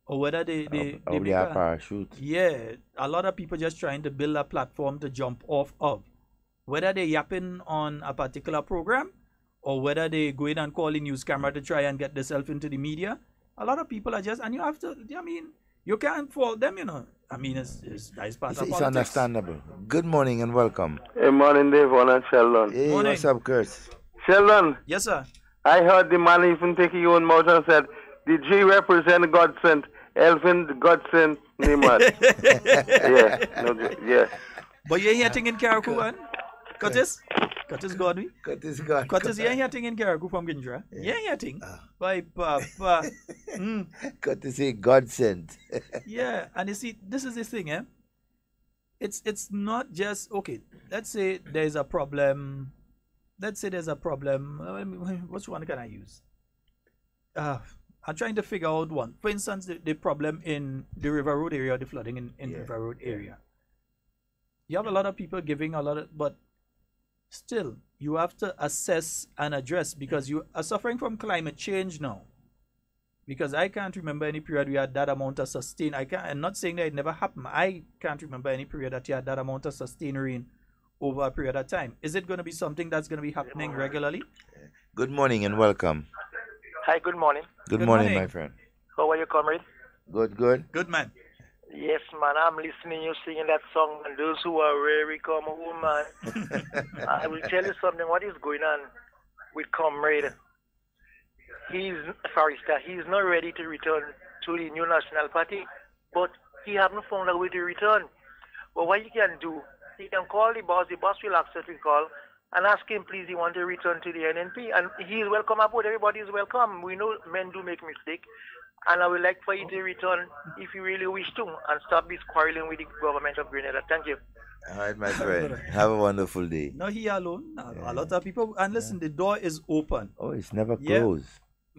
or whether they make a parachute. Yeah, a lot of people just trying to build a platform to jump off of. Whether they're yapping on a particular program or whether they go in and call the news camera to try and get themselves into the media. A lot of people are just, and you have to, I mean, you can't fault them, you know. I mean, it's part of politics. It's understandable. Good morning and welcome. Good morning, Devon and Sheldon. Hey, morning. What's up, Chris? Sheldon. Yes, sir. I heard the man even take your own mouth and said, the G represent God sent, Elvin God sent, Nimad. Yeah. But you ain't here thing in Carriacou, man. Curtis Godwin. Curtis God. Curtis, you ain't here thing in Carriacou from Gindra. You ain't here thing. Bye, Papa. Curtis God sent. Yeah, and you see, this is the thing, eh? It's not just, okay, let's say there's a problem. Which one can I use? I'm trying to figure out one. For instance, the problem in the River Road area, the flooding in River Road area. You have a lot of people giving a lot of, but still, you have to assess and address, because you are suffering from climate change now. Because I can't remember any period we had that amount of sustained. I'm not saying that it never happened. I can't remember any period that you had that amount of sustained rain over a period of time. Is it going to be something that's going to be happening regularly? Good morning and welcome. Hi, good morning. Good morning, my friend. How are you, comrade? Good. Good, man. Yes, man, I'm listening you singing that song, and those who are weary come home, man. I will tell you something, what is going on with comrade. He's not ready to return to the new National Party, but he hasn't found a way to return. But what you can do, you can call the boss will accept the call, and ask him, please, he want to return to the NNP, and he is welcome aboard. Everybody is welcome. We know men do make mistakes, and I would like for you to return if you really wish to, and stop this quarreling with the government of Grenada. Thank you. All right, my friend. Have a wonderful day. No, he alone. A lot of people, and listen, the door is open. Oh, it's never closed.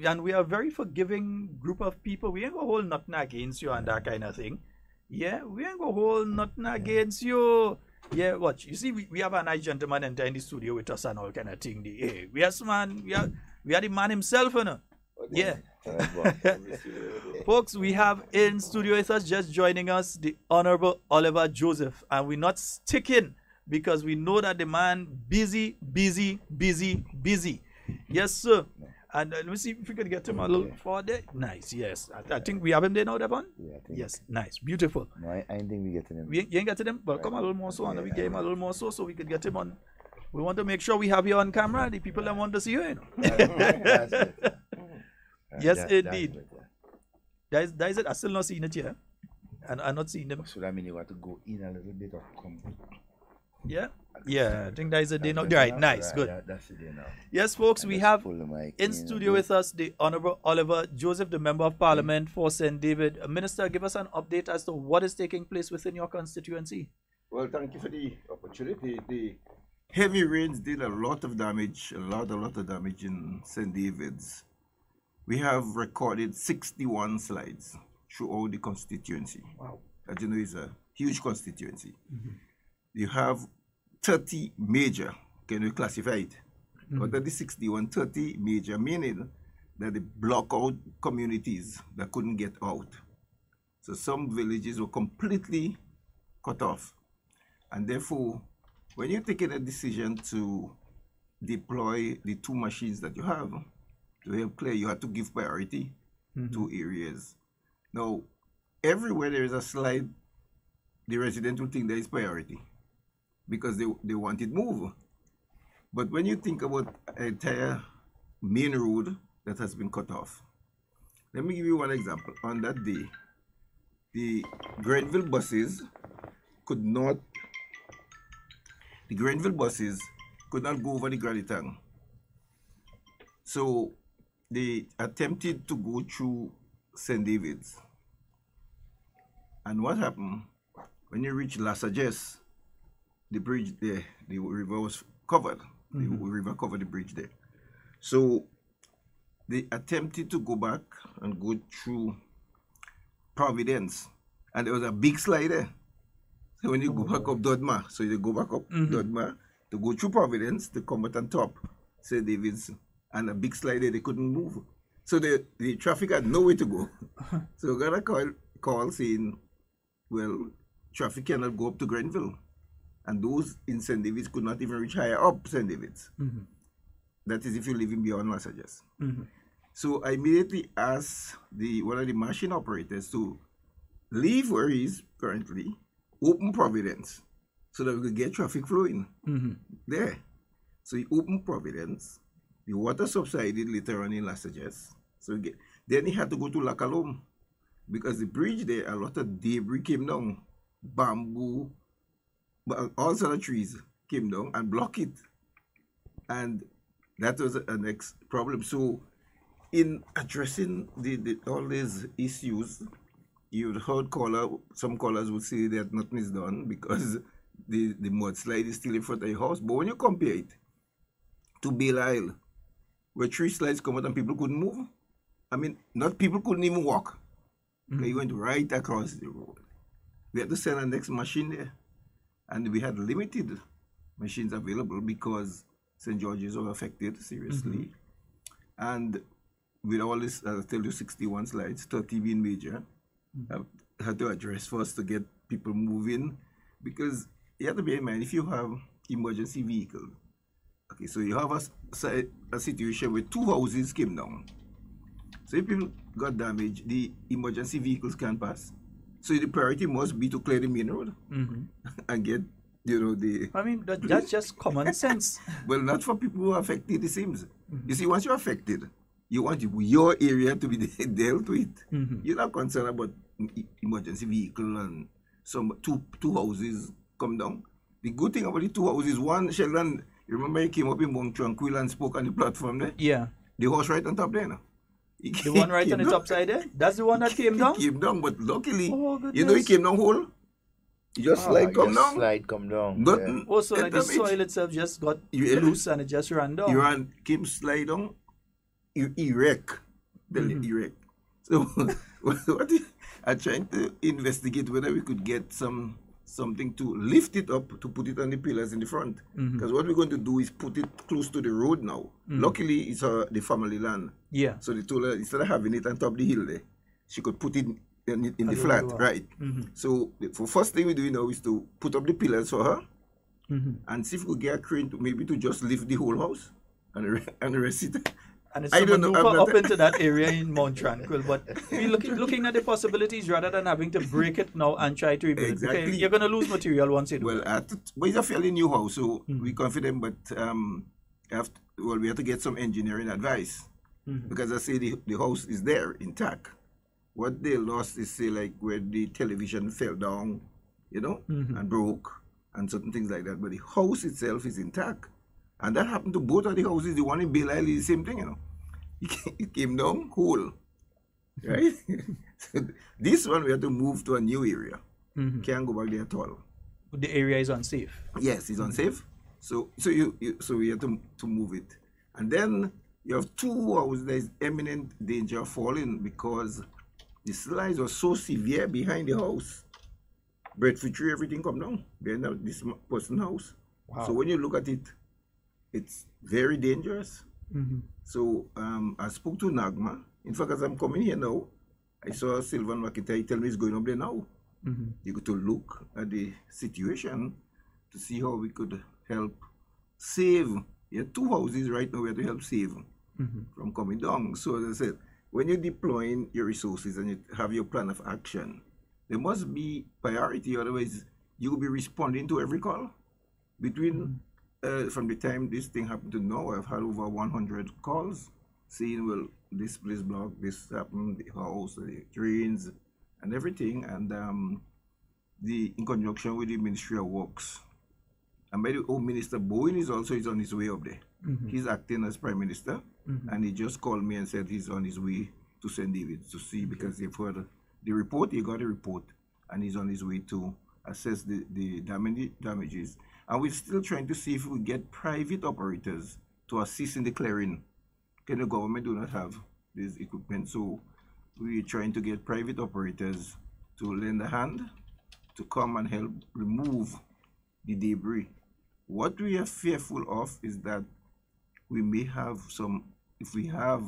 And we are a very forgiving group of people. We ain't gonna hold nothing against you and that kind of thing. Yeah, we ain't gonna hold nothing against you. Yeah, watch. You see, we have a nice gentleman enter in the studio with us and all kind of thing. We are the man himself, you know. Yeah. Folks, we have in studio with us, just joining us, the Honorable Oliver Joseph. And we're not sticking because we know that the man busy. Yes, sir. And let me see if we can get him a little further. Nice, yes. I think we have him there now, Devon? Yeah, yes, nice, beautiful. No, I think we getting him. You ain't getting him? Well, come a little more so, and we get him a little more so we could get him on. We want to make sure we have you on camera. The people that want to see you, you know. Yes, indeed. That is it. I still not seen it yet. And I'm not seeing them. So that means you want to go in a little bit or come. Yeah, I think that is a day now. Right, nice, good. That's the day now. Yes, folks, we have in studio with us the Honorable Oliver Joseph, the Member of Parliament for St. David. Minister, give us an update as to what is taking place within your constituency. Well, thank you for the opportunity. The heavy rains did a lot of damage, a lot of damage in St. David's. We have recorded 61 slides throughout the constituency. Wow. As you know, it's a huge constituency. You have 30 major, can we classify it? Out of the 61, 30 major, meaning that they block out communities that couldn't get out. So some villages were completely cut off. And therefore, when you're taking a decision to deploy the two machines that you have, to help clear, you have to give priority to areas. Now, everywhere there is a slide, the resident will think there is priority, because they want it moved. But when you think about an entire main road that has been cut off, let me give you one example. On that day, the Grenville buses could not go over the Granitang. So they attempted to go through St. David's. And what happened? When you reach La Sagesse, the bridge there, the river was covered. The river covered the bridge there. So they attempted to go back and go through Providence. And there was a big slide there. So when you go back up Dodma, so you go back up Dodma to go through Providence to come out on top, St. David's, and a big slide there, they couldn't move. So the traffic had nowhere to go. So we got a call saying, well, traffic cannot go up to Grenville. And those in St. David's could not even reach higher up St. David's. That is if you're living beyond Las Vegas. Mm-hmm. So I immediately asked one of the machine operators to leave where he is currently, open Providence, so that we could get traffic flowing there. So he opened Providence. The water subsided later on in Las Vegas. So then he had to go to La Colombe because the bridge there, a lot of debris came down, bamboo, all sort of trees came down and blocked it. And that was a next problem. So in addressing all these issues, you've heard some callers would say that nothing is done because the mudslide is still in front of your house. But when you compare it to Bale Isle, where 3 slides come out and people couldn't move, I mean, not people couldn't even walk. They went right across the road. We had to send our next machine there. And we had limited machines available because St. George's was affected seriously. And with all this, as I tell you, 61 slides, 30 being major, I had to address first to get people moving, because you have to bear in mind, if you have emergency vehicles, okay, so you have a situation where 2 houses came down. So if people got damaged, the emergency vehicles can't pass. So the priority must be to clear the main road and get, the... I mean, that's just common sense. Well, not for people who are affected, it seems. You see, once you're affected, you want your area to be dealt with. You're not concerned about emergency vehicle and some two houses come down. The good thing about the 2 houses, one, Sheldon, you remember he came up in Mount Tranquil and spoke on the platform there? Yeah. The house right on top there now. The one right on the top side there? That's the one that came down? He came down, but luckily, he came down whole. He just slide come down. Yeah. Also, like the soil itself just got loose and it just ran down. Came slide down, you erect. So what I'm trying to investigate whether we could get something to lift it up to put it on the pillars in the front. Because what we're going to do is put it close to the road now. Luckily, it's the family land. Yeah. So they told her, instead of having it on top of the hill there, she could put it in the flat, right? So the first thing we do now is to put up the pillars for her and see if we could get a crane to just lift the whole house and rest it. And it's up into that area in Mount Tranquil, but we're looking at the possibilities rather than having to break it now and try to rebuild it. Okay, you're going to lose material once you do. Well, but it's a fairly new house, so we're confident, but we have to get some engineering advice. Because I say the house is there intact. What they lost is, say, like where the television fell down, and broke, and certain things like that. But the house itself is intact. And that happened to both of the houses. The one in Bale Isle is the same thing, It came down whole, right? So this one we have to move to a new area. Can't go back there at all. The area is unsafe. Yes, it's unsafe. So we have to move it. And then you have 2 houses. There is imminent danger of falling because the slides were so severe behind the house. Breadfruit tree, everything come down behind this person's house. Wow. So when you look at it, it's very dangerous. So I spoke to Nagma. In fact, as I'm coming here now, I saw Sylvan McIntyre tell me he's going up there now. You got to look at the situation to see how we could help save. You have 2 houses right now we have to help save from coming down. So as I said, when you're deploying your resources and you have your plan of action, there must be priority, otherwise you will be responding to every call. Between from the time this thing happened to now, I've had over 100 calls saying, well, this place blocked, this happened, the house, the drains, and everything. And in conjunction with the Ministry of Works. And by the way, Minister Bowen is on his way up there. He's acting as Prime Minister, and he just called me and said he's on his way to St. David to see, because they've heard the report, he got a report, and he's on his way to assess the damages. And we're still trying to see if we get private operators to assist in the clearing. Can the government do not have this equipment? So we're trying to get private operators to lend a hand to come and help remove the debris. What we are fearful of is that we may have if we have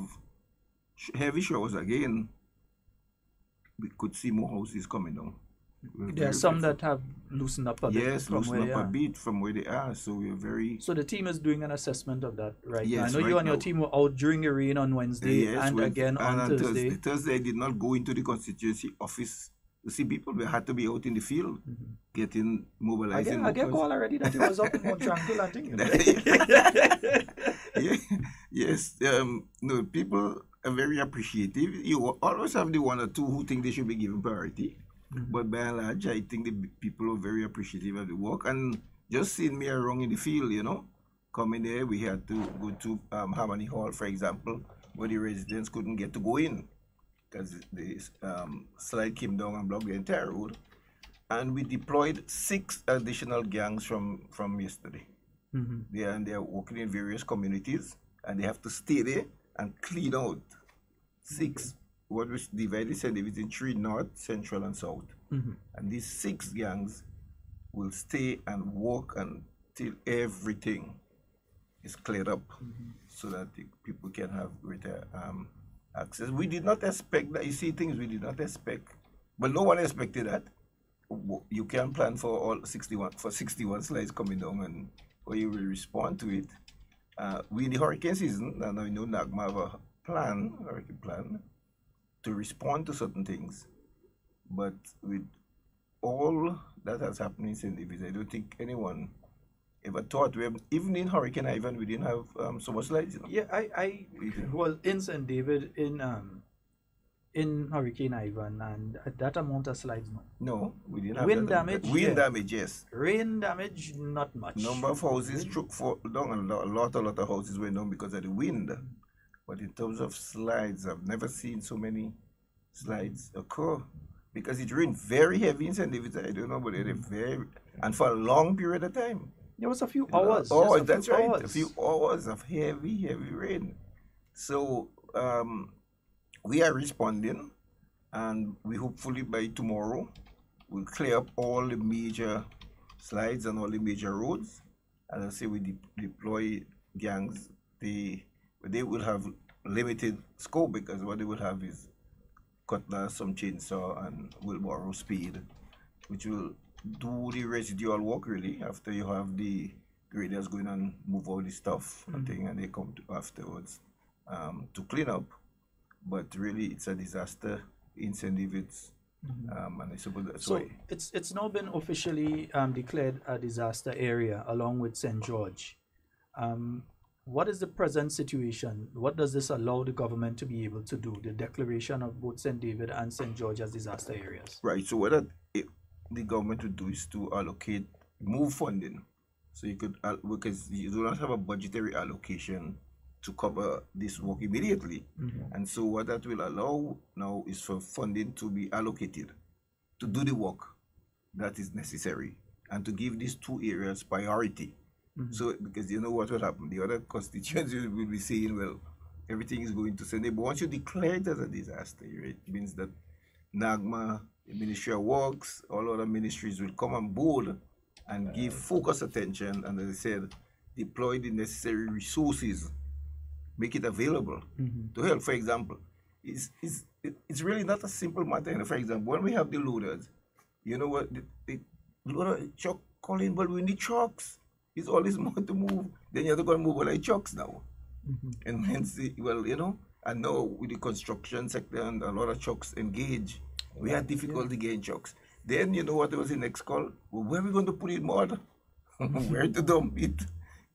heavy showers again, we could see more houses coming down. There are some that have loosened up a bit. Yes, loosened up a bit from where they are. So we are very. So the team is doing an assessment of that right now. Yes, I know right you and your now. team were out during the rain on Wednesday and again on Thursday. Thursday, I did not go into the constituency office. You see, people had to be out in the field, getting mobilizing. I get call already that he was up in Mount Tranquil, I think. Yes, no, people are very appreciative. You always have the one or two who think they should be given priority. But by and large, I think the people are very appreciative of the work. And just seeing me around in the field, coming there, we had to go to Harmony Hall, for example, where the residents couldn't get to go in because the slide came down and blocked the entire road. And we deployed 6 additional gangs from yesterday. They are working in various communities, and they have to stay there and clean out 6. What was divided St. David's in 3 north, central, and south. And these 6 gangs will stay and work until everything is cleared up, so that the people can have greater access. We did not expect that. You see things we did not expect, but no one expected that. You can plan for all 61 slides coming down, and or you will respond to it. We in the hurricane season, and I know NAGMA have a hurricane plan, to respond to certain things. But with all that has happened in St. David's, I don't think anyone ever thought even in Hurricane Ivan, we didn't have so much lights. Yeah, I was in St. David in Hurricane Ivan, and that amount of slides, no. No, we didn't have wind damage. Wind damage, yes. Rain damage, not much. Number of houses down, a lot of houses went down because of the wind. But in terms of slides, I've never seen so many slides occur because it rained very heavy in St. David's. I don't know, but and for a long period of time. There was a few hours. Oh, that's right. A few hours of heavy rain. So we are responding, and we hopefully by tomorrow we'll clear up all the major slides and all the major roads. As I say, we deploy gangs. They will have limited scope because what they will have is cutlass, some chainsaw, and wheelbarrow speed, which will do the residual work really after you have the graders going and move all the stuff and they come to afterwards to clean up. But really, it's a disaster in St. David's, and I suppose that's why. It's now been officially declared a disaster area along with St. George. What is the present situation? What does this allow the government to be able to do? The declaration of both St. David and St. George as disaster areas. Right. So what the government would do is to move funding. So you could, because you do not have a budgetary allocation to cover this work immediately. And so what that will allow now is for funding to be allocated to do the work that is necessary and to give these 2 areas priority. So, because you know what will happen, the other constituents will be saying, well, everything is going to St. David. But once you declare it as a disaster, it means that NAGMA, the Ministry of Works, all other ministries will come on board and give focused attention, and as I said, deploy the necessary resources, make it available to help. For example, it's really not a simple matter. For example, when we have the loaders, you know what, the loader truck calling, but we need trucks. It's always more to move. Then you have to go and move all the trucks now. And hence, and now with the construction sector and a lot of trucks engage, we had difficulty getting trucks. Then you know what was the next call? Well, where are we going to put it mud? Where to dump it?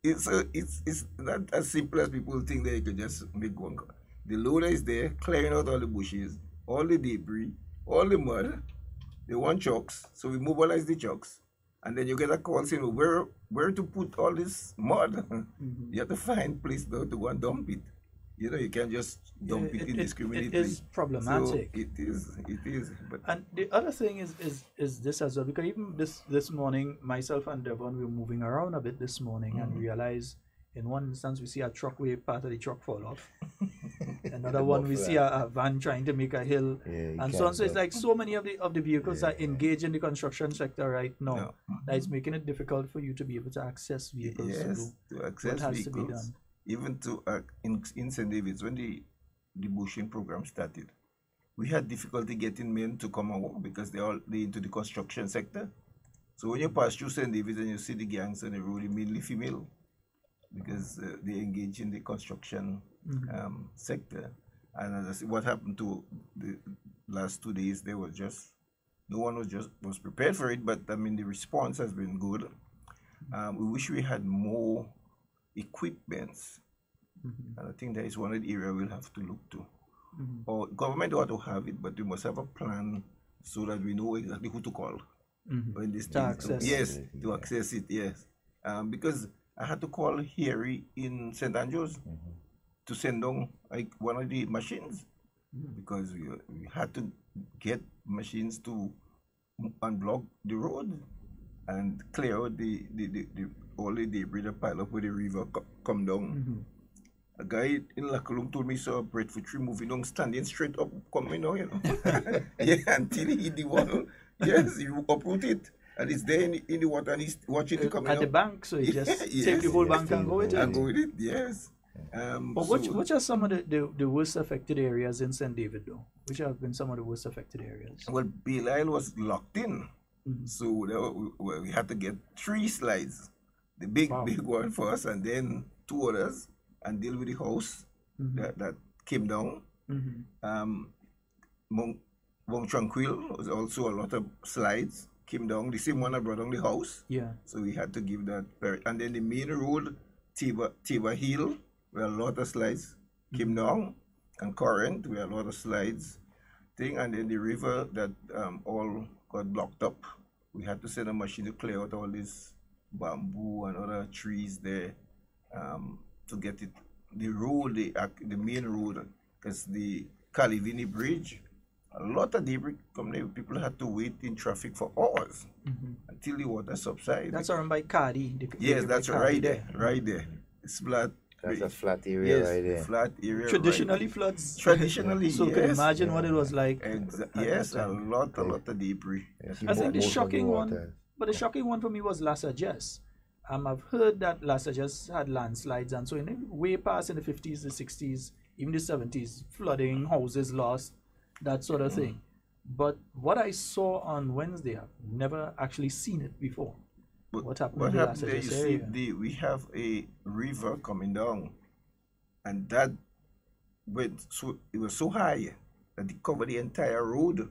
It's not as simple as people think that you could just make one call. The loader is there, clearing out all the bushes, all the debris, all the mud. They want trucks, so we mobilize the trucks. And then you get a call saying, well, where to put all this mud? You have to find place though to go and dump it. You can't just dump it indiscriminately. It is problematic. So it is. But and the other thing is this as well, because even this morning, myself and Devon, we were moving around a bit this morning and realized in one instance we see a truck where part of the truck fall off. Another one we see a van trying to make a hill, and so on. So it's like so many of the vehicles are engaged in the construction sector right now that it's making it difficult for you to be able to access vehicles. Yes, to access what has vehicles. To be done. Even to in St. David's, when the bushing program started, we had difficulty getting men to come and work because they into the construction sector. So when you pass through St. David and you see the gangs on the road, mainly female, because they engage in the construction sector. And as I see, what happened to the last 2 days, there was just no one was prepared for it. But I mean, the response has been good. We wish we had more equipments, and I think that is one of the areas we'll have to look to. Or government ought to have it, but we must have a plan so that we know exactly who to call when this to access yes, to access it. Yes, because I had to call Harry in St. Andrews to send down like one of the machines because we had to get machines to unblock the road and clear out the all the debris that pile up where the river come down. A guy in Lakalum told me saw a breadfruit tree moving down, standing straight up, coming down, you know. Yeah, until he hit the wall. Yes, he uproot it. And it's there in the water and he's watching it coming at the bank, so he just take the whole bank and go with it. And go with it, yes. But which are some of the worst affected areas in St. David, though? Which have been some of the worst affected areas? Well, Belial was locked in. So we had to get 3 slides. The big one for us, and then 2 others, and deal with the house that came down. Mount Tranquil was also a lot of slides came down. The same one that brought down the house. Yeah. So we had to give that. And then the main road, Tiba Hill, where a lot of slides came down, and Current, where a lot of slides thing, and then the river that all got blocked up. We had to send a machine to clear out all this bamboo and other trees there to get it. The road, the main road, because the Calivini Bridge, a lot of debris come there. People had to wait in traffic for hours until the water subsides. That's around by Cardi. Yes, that's right there. Right there. It's flat. That's a flat area right there. Flat area. Traditionally floods. Traditionally, so you can imagine what it was like. Yes, a lot of debris. I think the shocking one, but the shocking one for me was Las Ajes. I've heard that Las Ajes had landslides, and so way past in the 50s, the 60s, even the 70s, flooding, houses lost, that sort of thing. But what I saw on Wednesday, I've never actually seen it before. What happened in the Las Ajes area? We have a river coming down, and that it was so high that it covered the entire road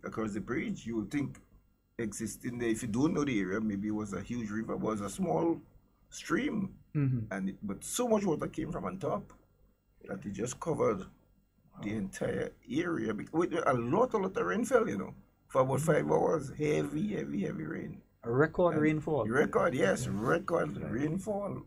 across the bridge. You would think existing there, if you don't know the area, maybe it was a huge river, it was a small stream, but so much water came from on top that it just covered the entire area with a lot of rainfall, for about 5 hours. Heavy rain. A record rainfall. Record rainfall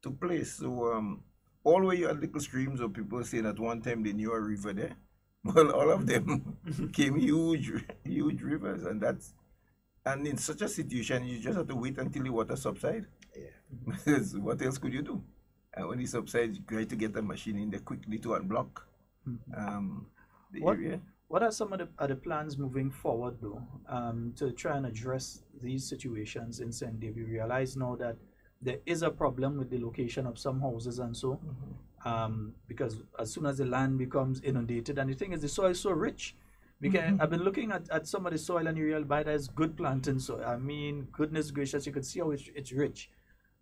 took place. So all the way you had little streams of people saying at one time they knew a river there. Well, all of them came huge rivers, and in such a situation, you just have to wait until the water subsides. Yeah. Because what else could you do? And when it subsides, you try to get a machine in there quickly to unblock the area. What are some of the other plans moving forward, though, to try and address these situations in St. David? We realize now that there is a problem with the location of some houses and so, because as soon as the land becomes inundated, and the thing is, the soil is so rich. Because I've been looking at some of the soil, and you realize there's good planting soil. I mean, goodness gracious, you could see how it's rich.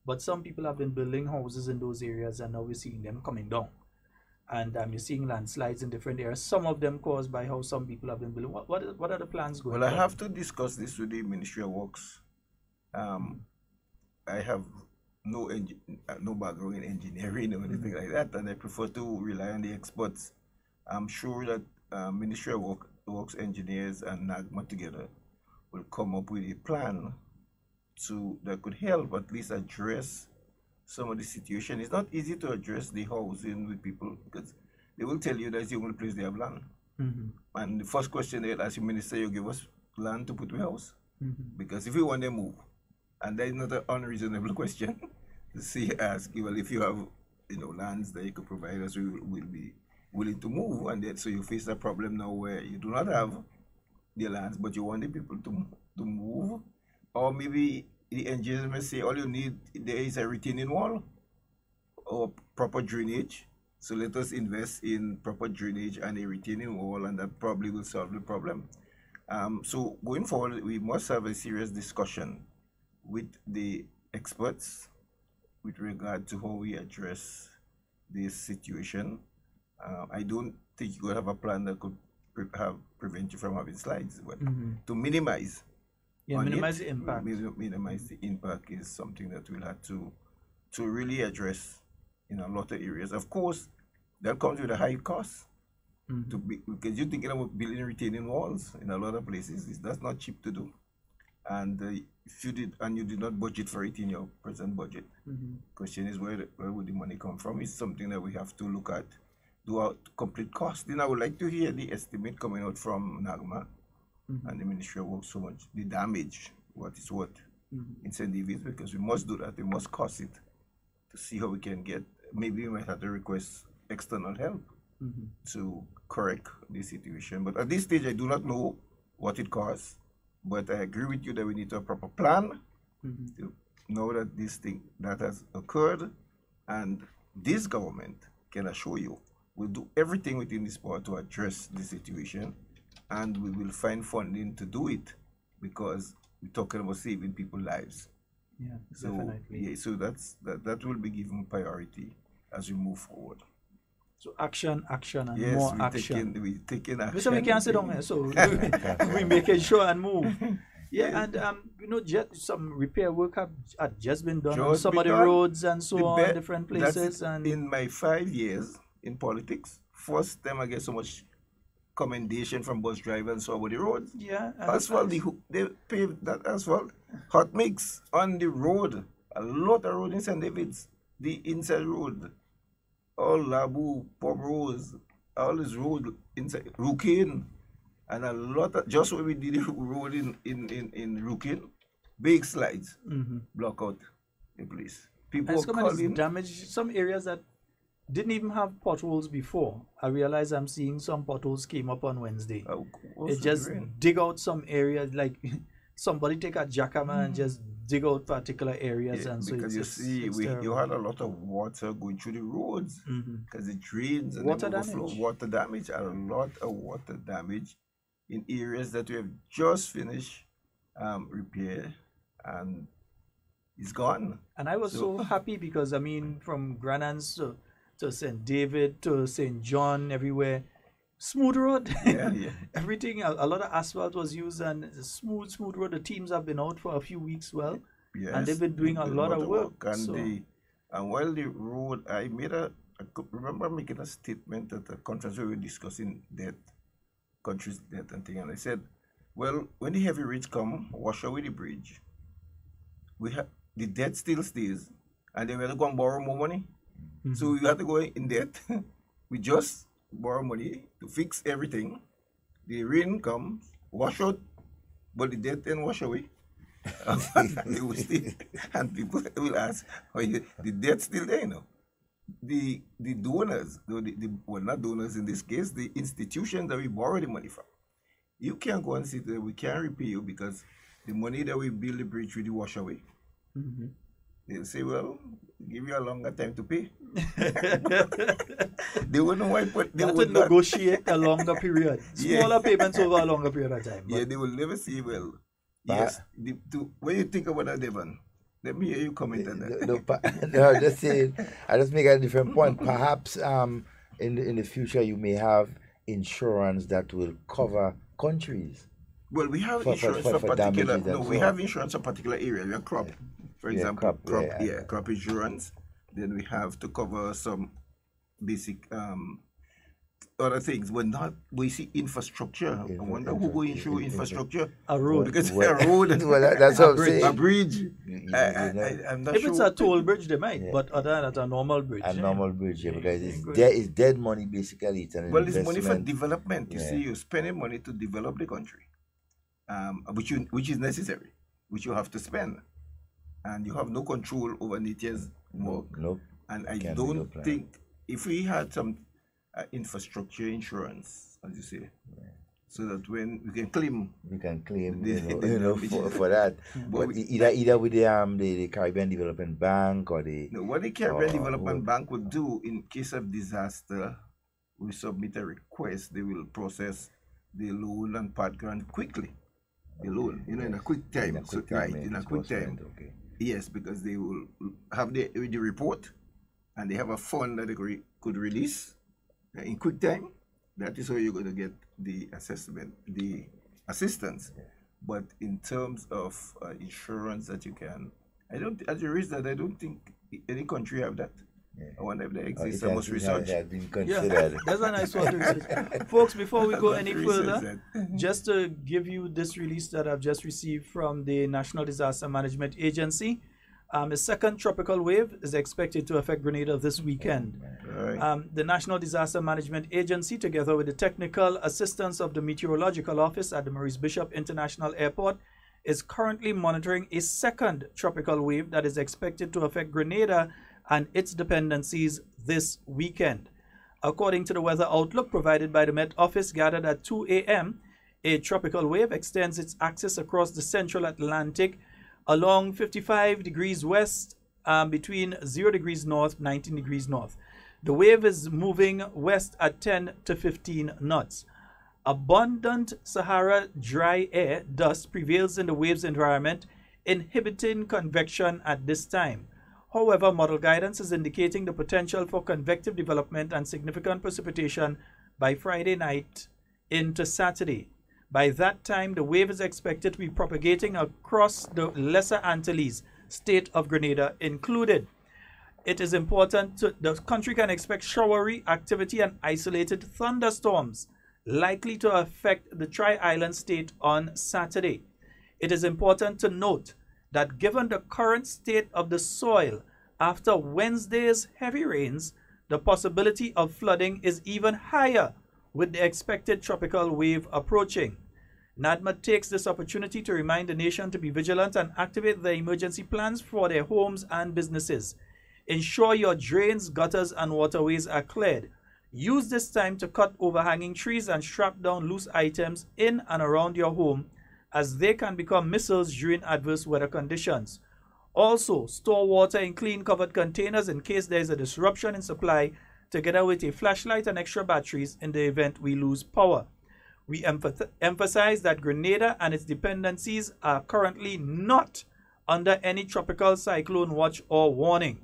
But some people have been building houses in those areas, and now we're seeing them coming down. And you're seeing landslides in different areas, some of them caused by how some people have been building. What are the plans going on? Well, I have to discuss this with the Ministry of Works. I have no background in engineering or anything like that, and I prefer to rely on the experts. I'm sure that Ministry of Works engineers and NAGMA together will come up with a plan that could help at least address some of the situation. It's not easy to address the housing with people because they will tell you that's the only place they have land. And the first question they'll ask you, Minister, you give us land to put the house? Because if you want them move, and that is not an unreasonable question to ask you, well, if you have lands that you could provide us, we will be willing to move. And then, so you face a problem now where you do not have the lands, but you want the people to move. Or maybe the engineers may say all you need there is a retaining wall or proper drainage. So let us invest in proper drainage and a retaining wall, and that probably will solve the problem. So going forward, we must have a serious discussion with the experts with regard to how we address this situation. I don't think you could have a plan that could prevent you from having slides, but to minimize. Minimize the impact. Minimize the impact is something that we'll have to really address in a lot of areas. Of course, that comes with a high cost. Because you're thinking about building retaining walls in a lot of places. That's not cheap to do. And if you did not budget for it in your present budget, question is where would the money come from? It's something that we have to look at, do a complete cost. Then I would like to hear the estimate coming out from NAGMA and the Ministry of Works, so much the damage, what is what in St. David's, because we must do that. We must cost it to see how we can get. Maybe we might have to request external help to correct the situation. But at this stage, I do not know what it costs. But I agree with you that we need to have a proper plan to know that this thing that has occurred, and this government can assure you will do everything within its power to address the situation, and we will find funding to do it, because we're talking about saving people's lives. Yeah, so definitely. Yeah, so that will be given priority as we move forward. So action, and yes, more action. We're taking action. So we can't sit down here, so we making sure and move. Yeah, and just some repair work had just been done on some of the roads and so on, different places. And in my 5 years in politics, first time I get so much commendation from bus drivers over the roads. Yeah, asphalt, they paved that asphalt, hot mix on the road, a lot of road in St. David's, the inside road. All Labu, Pomrose, all this road inside Rukin, and a lot of, just when we did the road in Rukin, big slides block out the place. People are calling. Damage some areas that didn't even have potholes before. I realize I'm seeing some potholes came up on Wednesday. It just dig out some areas, like somebody take a jackhammer and just dig out particular areas, and so because you had a lot of water going through the roads because it drains and water damage, a lot of water damage in areas that we have just finished repair, and it's gone. And I was so happy because I mean, from Granans to St. David to St. John, everywhere, smooth road. Everything, a lot of asphalt was used, and smooth road. The teams have been out for a few weeks, and they've been doing a lot of work. And while the road, I remember making a statement at a conference where we were discussing country's debt and thing, and I said, well, when the heavy rains come, wash away the bridge, the debt still stays, and then we have to go and borrow more money. So we have to go in debt. We just borrow money to fix everything. The rain comes, wash out, but the debt then wash away. And people will ask, the debt's still there, The donors, well, not donors in this case, the institutions that we borrow the money from, you can't go and say that we can't repay you because the money that we build the bridge will wash away. They'll say, well, give you a longer time to pay. They wouldn't wipe it. They would negotiate a longer period. Smaller payments over a longer period of time. Yeah, they will never say, well, yes. When you think about that, Devon, let me hear you comment on that. No, just saying, I just make a different point. Perhaps in the future you may have insurance that will cover countries. Well, we have insurance for particular. No, we have insurance for particular areas. We have crop, for example, crop insurance. Then we have to cover some basic other things, but not we see infrastructure. I wonder who will insure infrastructure. A road. Because a road. Well, that's what I'm saying. A bridge. I'm not if it's a toll bridge, they might, but other than that, a normal bridge. A normal bridge, because it's dead money basically. It's it's money for development. You see, you're spending money to develop the country, which is necessary, which you have to spend, and you have no control over nature's work. Nope. And I don't think if we had some infrastructure insurance, as you say, so that when we can claim, for that. But either with the Caribbean Development Bank or the what the Caribbean Development Bank would do in case of disaster, we submit a request. They will process the loan and part grant quickly. The loan, in a quick time. In a quick time. Okay. Yes, because they will have the report, and they have a fund that they could release in quick time. That is how you're going to get the assessment, the assistance. Yeah. But in terms of insurance that you can, I don't think any country have that. Yeah. I wonder if there exists. I must research. Yeah, that's a nice one to research. Folks, before we go any further, just to give you this release that I've just received from the National Disaster Management Agency, a second tropical wave is expected to affect Grenada this weekend. Right. The National Disaster Management Agency, together with the technical assistance of the Meteorological Office at the Maurice Bishop International Airport, is currently monitoring a second tropical wave that is expected to affect Grenada and its dependencies this weekend. According to the weather outlook provided by the Met Office gathered at 2 a.m., a tropical wave extends its axis across the central Atlantic along 55 degrees west between 0 degrees north, 19 degrees north. The wave is moving west at 10 to 15 knots. Abundant Sahara dry air dust prevails in the wave's environment, inhibiting convection at this time. However, model guidance is indicating the potential for convective development and significant precipitation by Friday night into Saturday. By that time, the wave is expected to be propagating across the Lesser Antilles, state of Grenada included. It is important the country can expect showery activity and isolated thunderstorms likely to affect the Tri-Island state on Saturday. It is important to note that given the current state of the soil after Wednesday's heavy rains, the possibility of flooding is even higher with the expected tropical wave approaching. NADMA takes this opportunity to remind the nation to be vigilant and activate their emergency plans for their homes and businesses. Ensure your drains, gutters, and waterways are cleared. Use this time to cut overhanging trees and strap down loose items in and around your home, as they can become missiles during adverse weather conditions. Also, store water in clean covered containers in case there is a disruption in supply, together with a flashlight and extra batteries in the event we lose power. We emphasize that Grenada and its dependencies are currently not under any tropical cyclone watch or warning.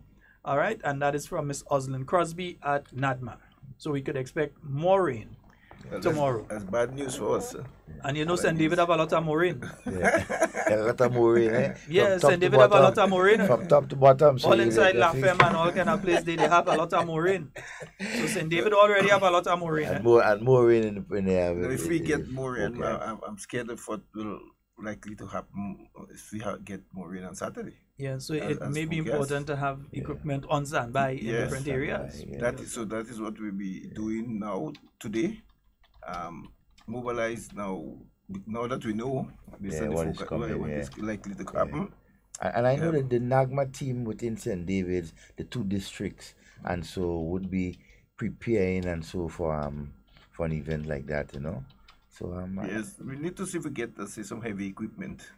All right, and that is from Miss Oslin Crosby at NADMA. So we could expect more rain tomorrow. That's bad news for us. And you know, St. David have a lot of more rain. Yeah. A lot of more rain, eh? Yeah, St. David have a lot of more rain. From top to bottom. So all inside La Femme and all kind of place, they have a lot of more rain. So St. David already have a lot of more rain. And more rain in there. If we get more rain, I'm scared of what will likely to happen if we get more rain on Saturday. Yeah, so it may be important to have equipment on standby in different areas. That is what we'll be doing now today. Mobilize now that we know what is likely to happen. And I know that the NAGMA team within St. David's, the two districts, and so would be preparing and so for an event like that, you know. So yes, we need to see if we get some heavy equipment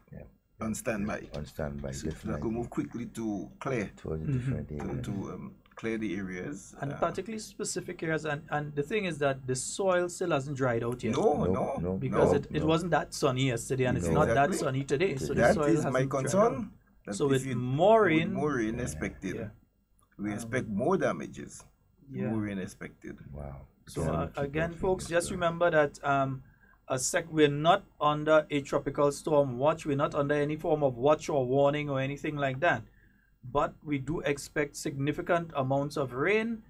on standby. On standby, so definitely. That could move quickly to clear to clear the areas and particularly specific areas. And the thing is that the soil still hasn't dried out yet. No, because it wasn't that sunny yesterday, and it's not that sunny today. So the soil is my concern. So with more rain expected, we expect more damages. More rain expected. Wow. So again, folks, just remember that we're not under a tropical storm watch. We're not under any form of watch or warning or anything like that. But we do expect significant amounts of rain,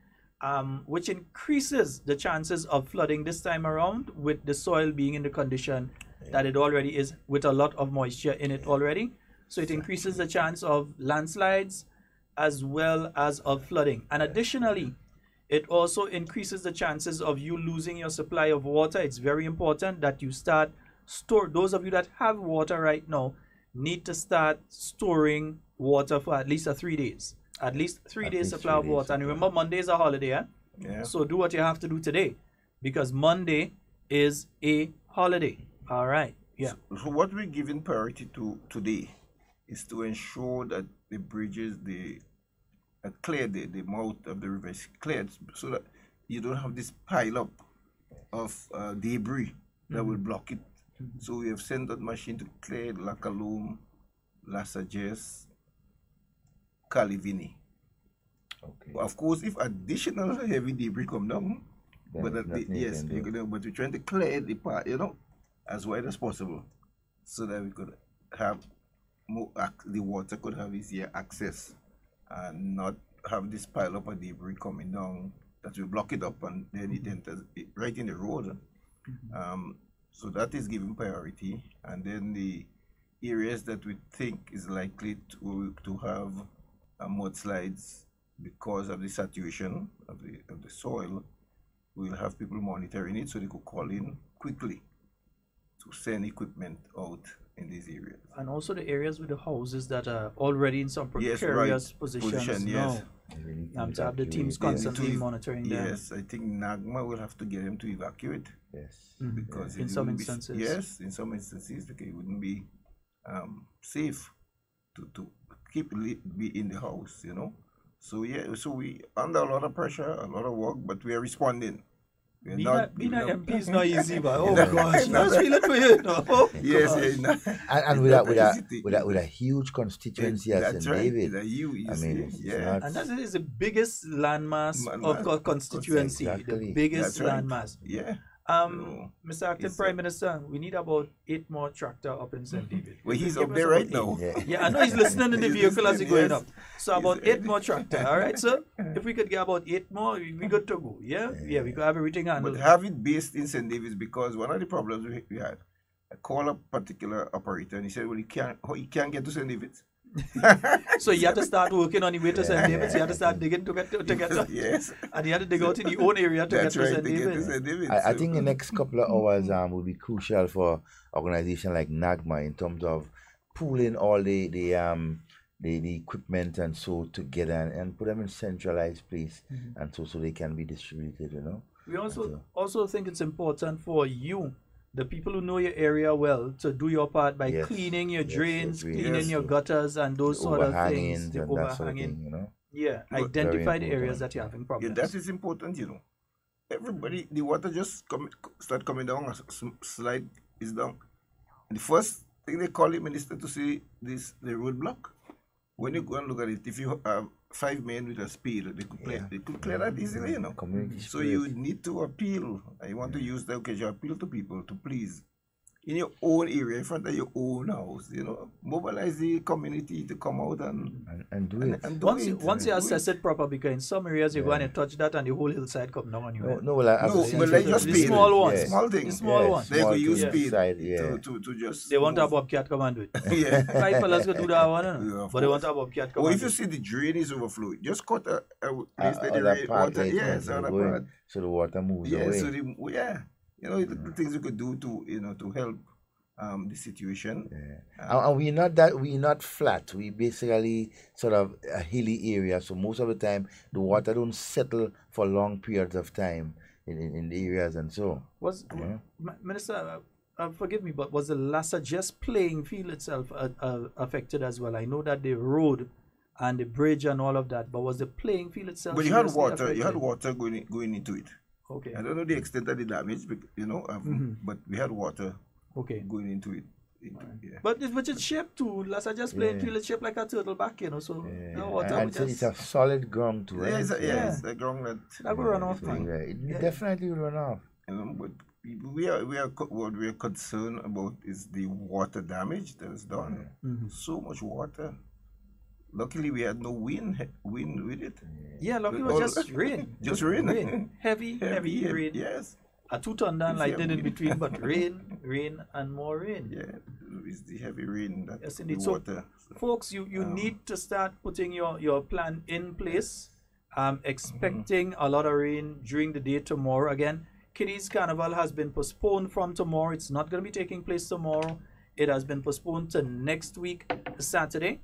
which increases the chances of flooding this time around, with the soil being in the condition that it already is, with a lot of moisture in it already. So it increases the chance of landslides as well as of flooding. And additionally, it also increases the chances of you losing your supply of water. It's very important that you start those of you that have water right now need to start storing water for at least 3 days. At least 3 days supply of water. And remember, Monday is a holiday, Yeah. So do what you have to do today, because Monday is a Holiday. All right. Yeah. So what we're giving priority to today is to ensure that the bridges, cleared, the mouth of the river is cleared, so that you don't have this pile up of debris that will block it. So we have sent that machine to clear Lacaloom, La Sagesse, Calivini. Okay. Of course, if additional heavy debris come down, but yes, but we're trying to clear the part, as wide as possible, so that we could have more, the water could have easier access, and not have this pile up of debris coming down that will block it up, and then it enters right in the road. So that is given priority, and then the areas that we think is likely to have mudslides because of the saturation of the soil, we'll have people monitoring it so they could call in quickly to send equipment out in these areas. And also the areas with the houses that are already in some precarious positions now. Yes. To have the teams constantly monitoring them. Yes, I think NAGMA will have to get them to evacuate. Yes. Because in some instances. Yes, in some instances, because it wouldn't be safe to be in the house, So so we under a lot of pressure, a lot of work, but we are responding. Being an MP is not easy, but oh gosh, that's feeling for you. No? Yes, and with a huge constituency as in David. And that is the biggest landmass of constituency, the biggest landmass. Yeah. Mr. Acting Prime Minister, we need about 8 more tractor up in St. David. Well, he's up there right now. Yeah, I know he's listening in the vehicle as he's going up. So about 8 more tractor, all right, sir? If we could get about 8 more, we good to go. Yeah, we could have everything handled. But have it based in St. David's, because one of the problems we had, I called a particular operator and he said, well, he can't get to St. David's. So you had to start working on the way to St. David's. You had to start digging to get to yes. And you had to dig out in your own area to get to St. David's. I think the next couple of hours will be crucial for organization like NAGMA in terms of pooling all the equipment and so together and put them in centralized place and so they can be distributed. We also think it's important for you, the people who know your area well, to do your part by cleaning your drains, cleaning your gutters, and those sort of things. The overhanging, identify the areas that you're having problems. Yeah, that is important, Everybody, the water just start coming down, a slide is down. And the first thing they call the minister to see the roadblock. When you go and look at it, if you have 5 men with a spade, they could clear that easily, So you need to appeal. I want to use the occasion to appeal to people to please, in your own area, in front of your own house, mobilize the community to come out and do it. Once you assess it proper, because in some areas you go and touch that and the whole hillside come down on you. But like just the small ones, small things, the small ones. They could use speed to just. They want a bobcat come and do it. 5 fellas could do that one, but they want a bobcat come. Or if you see the drain is overflowing, just cut a place that the rain water, so the water moves away. The things you could do to help the situation. And we're not flat. We basically sort of a hilly area, so most of the time the water don't settle for long periods of time in the areas and so. Minister, forgive me, but was the La Sagesse playing field itself affected as well? I know that the road and the bridge and all of that, but was the playing field itself? But you had water. Affected? You had water going into it. Okay. I don't know the extent of the damage, but we had water going into it. But it's shaped too. La Sagesse playing field is shaped like a turtle back, so the water and it's a solid ground too. Right? It's a ground that will run off. It definitely will run off. But what we are concerned about is the water damage that is done. So much water. Luckily, we had no wind with it. Yeah, luckily it was just rain. Just rain. Heavy rain. Yes. A 2 ton down lightning in between, but rain, and more rain. Yeah, it's the heavy rain that yes, indeed. Water. So, folks, you need to start putting your plan in place. Expecting a lot of rain during the day tomorrow. Again, Kiddies Carnival has been postponed from tomorrow. It's not going to be taking place tomorrow. It has been postponed to next week, Saturday.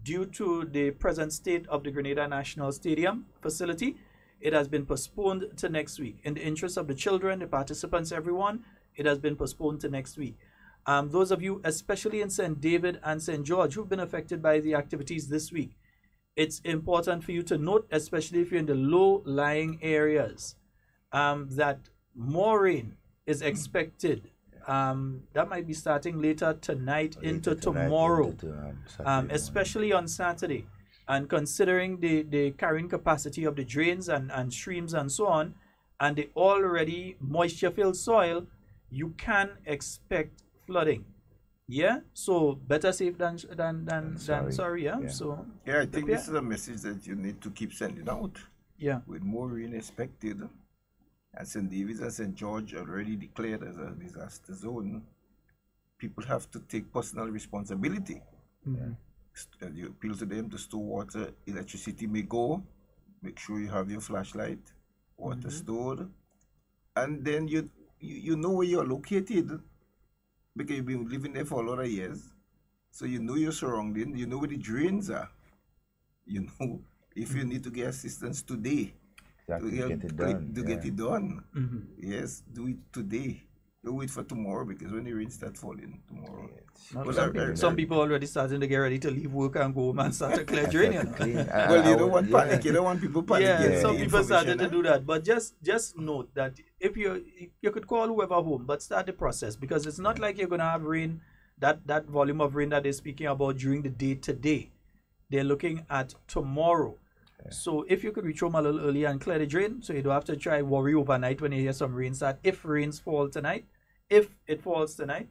Due to the present state of the Grenada National Stadium facility, it has been postponed to next week. In the interest of the children, the participants, everyone, It has been postponed to next week. Those of you, especially in St. David and St. George, who've been affected by the activities this week, it's important for you to note, especially if you're in the low-lying areas, that more rain is expected. That might be starting later tonight into tomorrow, especially on Saturday. And considering the carrying capacity of the drains and streams and so on, and the already moisture-filled soil, you can expect flooding. Yeah, so better safe than sorry. Yeah. So I think this is a message that you need to keep sending out. Yeah, with more rain expected, and St. David's and St. George already declared as a disaster zone, people have to take personal responsibility. You appeal to them to store water. Electricity may go. Make sure you have your flashlight, water stored, and then you know where you're located, because you've been living there for a lot of years. So you know your surroundings, you know where the drains are. You know if you need to get assistance today, get it done. Yes, do it today. Don't wait for tomorrow, because when the rain starts falling tomorrow. Some people already starting to get ready to leave work and go home and start to clear drain. Well, you don't want panic. You don't want people panicking. Yeah, some people started to do that. But just note that if you could call whoever home, but start the process, because it's not like you're gonna have rain, that volume of rain that they're speaking about during the day today. They're looking at tomorrow. So if you could reach home a little earlier and clear the drain, so you don't have to try worry overnight when you hear some rain start. If rains fall tonight, if it falls tonight,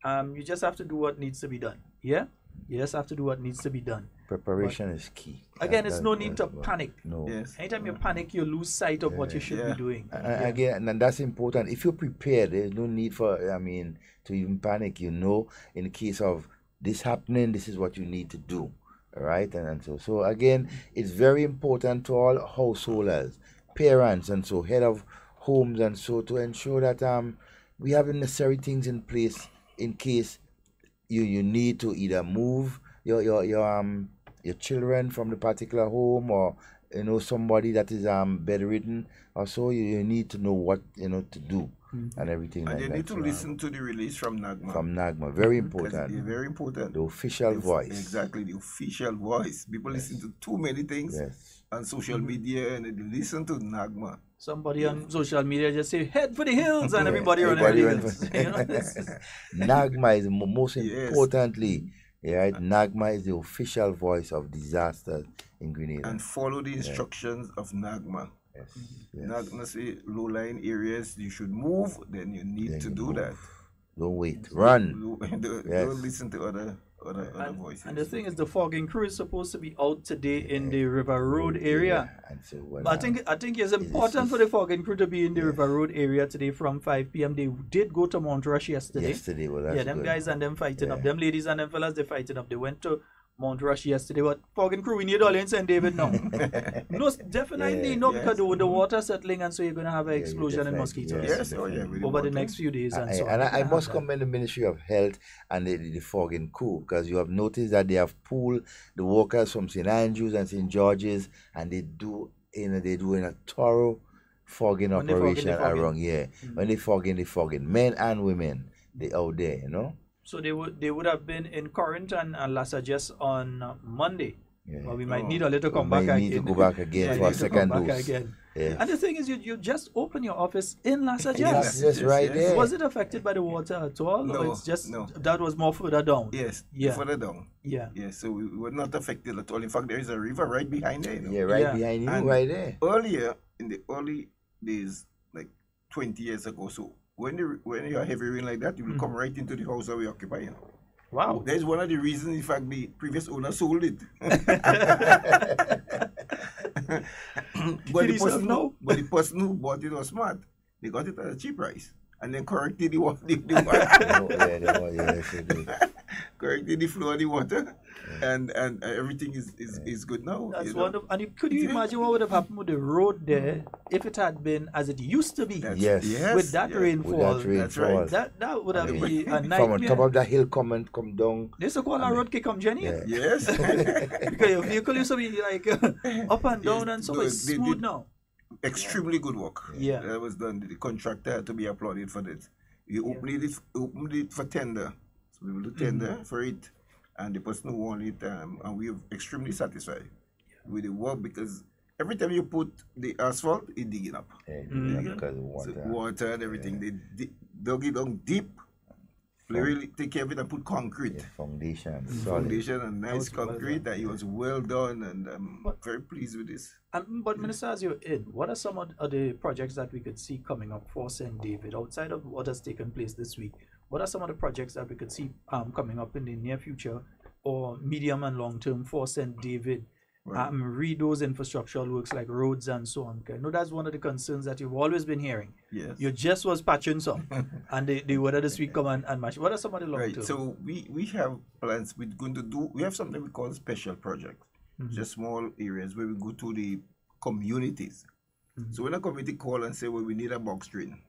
you just have to do what needs to be done. Yeah, you just have to do what needs to be done. Preparation is key. Again, it's no need to panic. No. Yes. Anytime you panic, you lose sight of what you should be doing. Again, and that's important. If you're prepared, there's no need for to even panic. You know, in the case of this happening, this is what you need to do. Right, and so again, it's very important to all householders, parents, and so head of homes, and so to ensure that we have the necessary things in place in case you need to either move your children from the particular home, or somebody that is bedridden, or so. You need to know what to do. And everything and like you that. need to listen to the release from NAGMA. From NAGMA, very important. Very important. The official voice. Exactly, the official voice. People listen to too many things on social media, and they listen to NAGMA. Somebody on social media just say, head for the hills, and everybody run for the hills. NAGMA is most importantly, right? NAGMA is the official voice of disasters in Grenada. And follow the instructions of NAGMA. NAGMA say low-lying areas you should move, then you need to do that. Don't wait, run. Don't listen to other voices. And the thing is, the fogging crew is supposed to be out today in the River Road area. And so but I think it's important for the fogging crew to be in the River Road area today from 5 p.m. They did go to Mount Rush yesterday. Well, that's them good. guys and them fighting up. Them ladies and them fellas, they fighting up. They went to Mount Rush yesterday, but fogging crew, we need all in St. David now. No, definitely not, because the water settling, and so you're going to have an explosion in mosquitoes over the next few days. And I must commend the Ministry of Health and the fogging crew, because you have noticed that they have pulled the workers from St. Andrews and St. George's, and they do a thorough fogging operation around here. When they fogging, men and women, they out there, So they would have been in Corinth and Lassajes on Monday. But we might need a little come back again. Need to go back again for a second dose. And the thing is, you just open your office in Lassajes. Yes, right there. Was it affected by the water at all? No, or it's just that was more further down? Yes, further down. Yeah. So we were not affected at all. In fact, there is a river right behind there. Behind you, right there. Earlier, in the early days, like 20 years ago, so when you have heavy rain like that, you will come right into the house that we occupy. Wow. That is one of the reasons, in fact, the previous owner sold it. But the person who bought it was smart. They got it at a cheap price and then corrected the water. Corrected the flow of the water, and everything is good now. That's wonderful. And could you imagine what would have happened with the road there if it had been as it used to be? With that rainfall. That's right. That would have been a nightmare. From on top of that hill, come down. They used to call our road come Jenny. Yes. Because your vehicle used to be like up and down, and so it's smooth now. Extremely good work. Yeah. That was done. The contractor had to be applauded for that. You opened it for tender. So we will do tender for it, and the person who won it, and we are extremely satisfied with the work, because every time you put the asphalt, it digging up. Because of water. So water and everything. They dug it down deep. They really take care of it and put concrete. Foundation. Foundation and nice concrete. That it was well done, and I'm very pleased with this. But Minister, as you're in, what are some of the projects that we could see coming up for St. David outside of what has taken place this week? What are some of the projects that we could see coming up in the near future or medium and long term for St. David? Right. Read those infrastructural works like roads and so on. I know that's one of the concerns that you've always been hearing. Yes. You just was patching some, and the weather this week come and match. What are some of the long term? Right. So we have plans. We're going to do. We have something we call special projects. Just small areas where we go to the communities. So when a community call and say, well, we need a box drain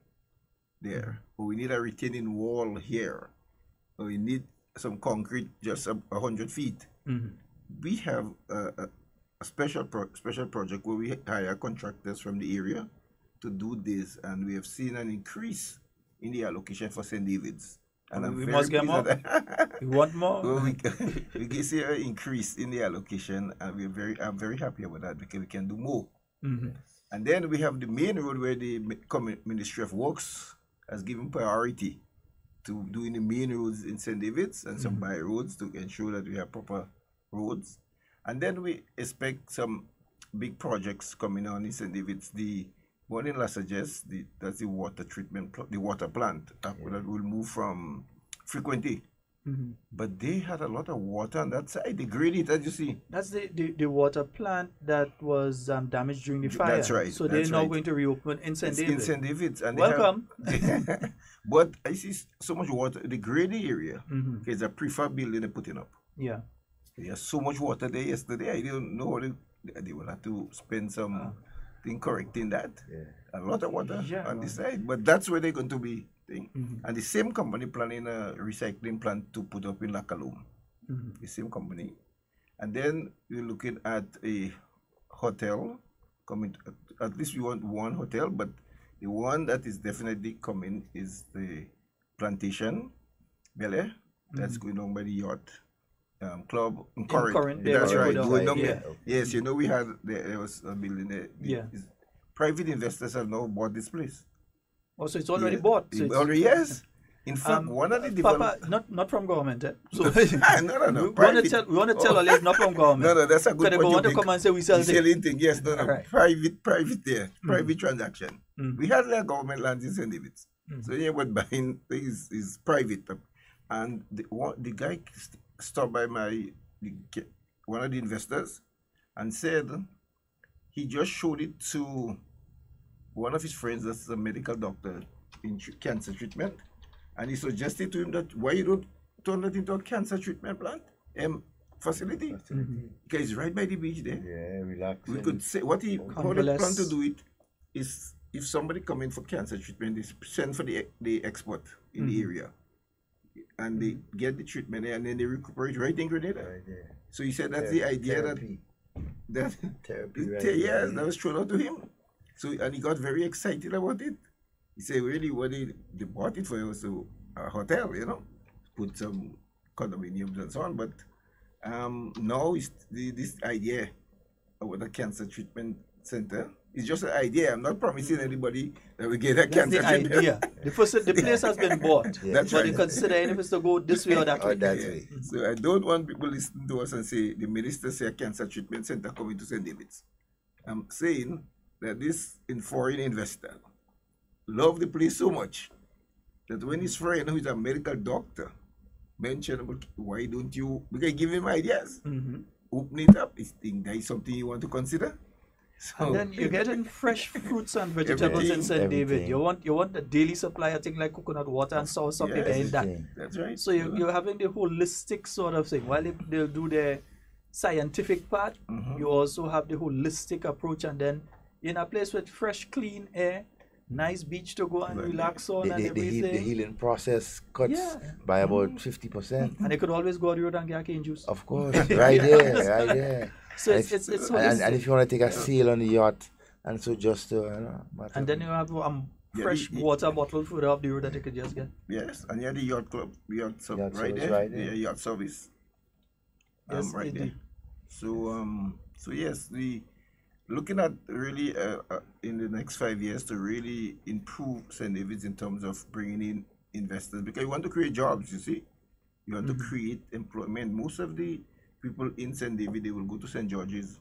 there, or we need a retaining wall here, or we need some concrete just 100 feet, we have a special project where we hire contractors from the area to do this, and we have seen an increase in the allocation for St. David's. And we must get more. We want more. Well, we can see an increase in the allocation, and I'm very happy about that, because we can do more. And then we have the main road where the Ministry of Works has given priority to doing the main roads in St. David's and some by roads to ensure that we have proper roads. And then we expect some big projects coming on in St. David's. The one in Lasages, that's the water treatment, the water plant that will move from Frequency. But they had a lot of water on that side. They graded it, as you see. That's the water plant that was damaged during the fire. That's right. So they're now going to reopen in St. David's. In St. David's. And welcome. But I see so much water. The grading area is a prefab building they're putting up. Yeah. There's so much water there yesterday. I didn't know they will have to spend some thing correcting that. A lot of water on this side. But that's where they're going to be. And the same company planning a recycling plant to put up in Lakalum. The same company. And then we're looking at a hotel coming. At least we want one hotel, but the one that is definitely coming is the Plantation Bel Air. That's going on by the yacht club in Corinth. That's right. Going down there. Yes, you know there was a building there. Private investors have now bought this place. Oh, so it's already bought. So already, yes. In fact, one of the developers... Papa, not from government, eh? So no. We want to tell all not from government. No, that's a good point. They want to come and say we sell things. Yes, no. Right. Private there. Private transaction. We had like government lands in St. David's. So yeah, what buying is private. And the guy stopped by one of the investors and said he just showed it to one of his friends that's a medical doctor in cancer treatment, and he suggested to him that why you don't turn it into a cancer treatment plant facility. Because it's right by the beach there. Yeah, relax. We could say how they plan to do it is if somebody come in for cancer treatment, they send for the expert in the area, and they get the treatment there, and then they recuperate right in Grenada. So he said that's the idea that therapy. Yes, that was thrown out to him. So, and he got very excited about it. He said, really, what they bought it for was a hotel, put some condominiums and so on. But now this idea about a cancer treatment center is just an idea. I'm not promising anybody that we get a cancer treatment. Idea. The place has been bought. That's but right. you consider if it's to go this way or that way. So I don't want people listening to us and say, the minister say a cancer treatment center coming to St. David's. I'm saying that this foreign investor loved the place so much that when his friend, who is a medical doctor, mentioned about why don't you, because give him ideas, open it up, is that something you want to consider? So, and then you're getting fresh fruits and vegetables in St. David. You want a daily supply of things like coconut water and sauce, something like that. That's right. So you're having the holistic sort of thing. While they'll do the scientific part, you also have the holistic approach, and then in a place with fresh, clean air, nice beach to go and relax on and everything. The healing process cuts by about 50%. And they could always go on the road and get cane juice. Of course, right there. So it's and if you want to take a sail on the yacht, and so just and then you have fresh water bottle further up the road that you could just get. Yes, and you had the yacht club, yacht service right service there. right there. Yeah, yacht service. Yes, Right indeed. there. So yes, we looking at really in the next 5 years to really improve St. David's in terms of bringing in investors, because you want to create jobs. You see, you want to create employment. Most of the people in St. David, they will go to St. George's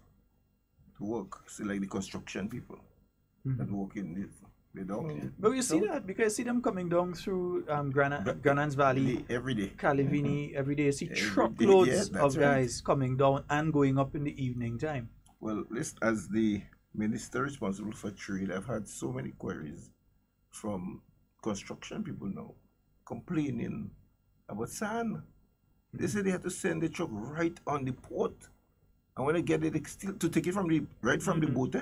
to work. So like the construction people that work in this. They don't. But you see that because I see them coming down through Granans Valley every day. Calivini every day. I see Every truckloads day, of right. guys coming down and going up in the evening time. Well, as the minister responsible for trade, I've had so many queries from construction people now complaining about sand. They say they have to send the truck right on the port, and when they get it, still to take it from the boat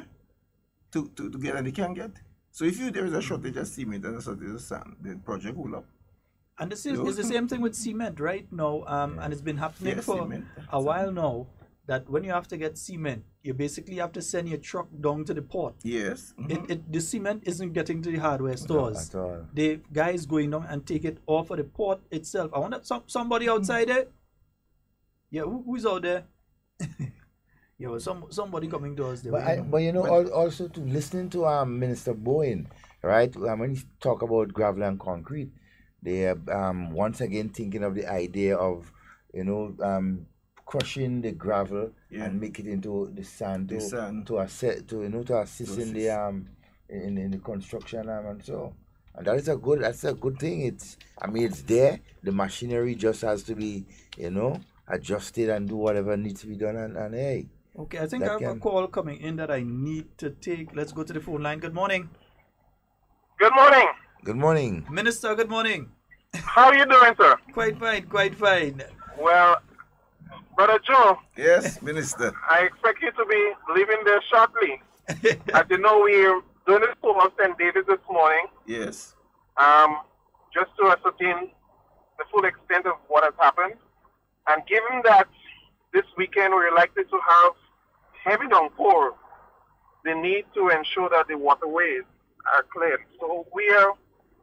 to get, and they can't get. So if there is a shortage of cement and a shortage of sand, the project will up. And this is the same thing with cement right now, and it's been happening for a while now. That when you have to get cement, you basically have to send your truck down to the port. Yes. The cement isn't getting to the hardware stores. At all. The guys going down and take it off of the port itself. I wonder somebody outside there. Yeah, who's out there? Yeah, well, somebody coming to us there. But you know, also to listening to Minister Bowen, right? When he talk about gravel and concrete, they are once again thinking of the idea of, crushing the gravel and make it into the sand to assist in the in the construction and so. And that's a good thing. It's there. The machinery just has to be adjusted and do whatever needs to be done. And hey. Okay, I think I have a call coming in that I need to take. Let's go to the phone line. Good morning. Good morning. Good morning. Minister, good morning. How are you doing, sir? Quite fine. Well, Brother Joe. Yes, Minister. I expect you to be leaving there shortly. As you know, we're doing this tour of St. David's this morning. Yes. Just to ascertain the full extent of what has happened. And given that this weekend we're likely to have heavy downpour, the need to ensure that the waterways are cleared. So we are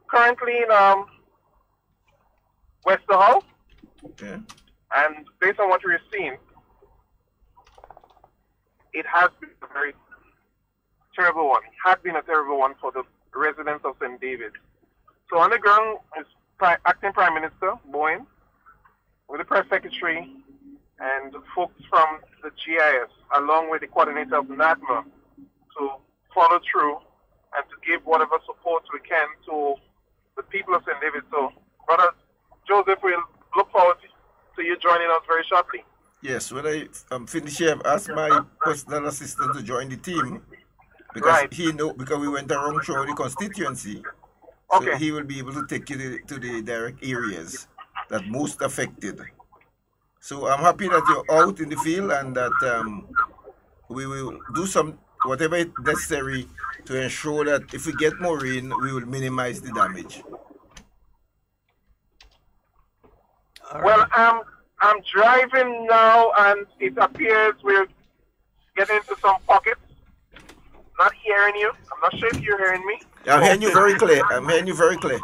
currently in Westerhall. Okay. And based on what we're seeing, it has been a very terrible one. It had been a terrible one for the residents of St. David. So on the ground is Acting Prime Minister Bowen, with the Press Secretary and folks from the GIS, along with the coordinator of NADMA, to follow through and to give whatever support we can to the people of St. David. So, Brother Joseph, we'll look forward to you joining us very shortly. Yes, when I finish here, I've asked my personal assistant to join the team because because we went around through the constituency. Okay. So he will be able to take you to the direct areas that most affected. So I'm happy that you're out in the field and that we will do whatever is necessary to ensure that if we get more rain, we will minimize the damage. Well, I'm driving now, and it appears we're getting into some pockets. Not hearing you. I'm not sure if you're hearing me. I'm hearing you very clear.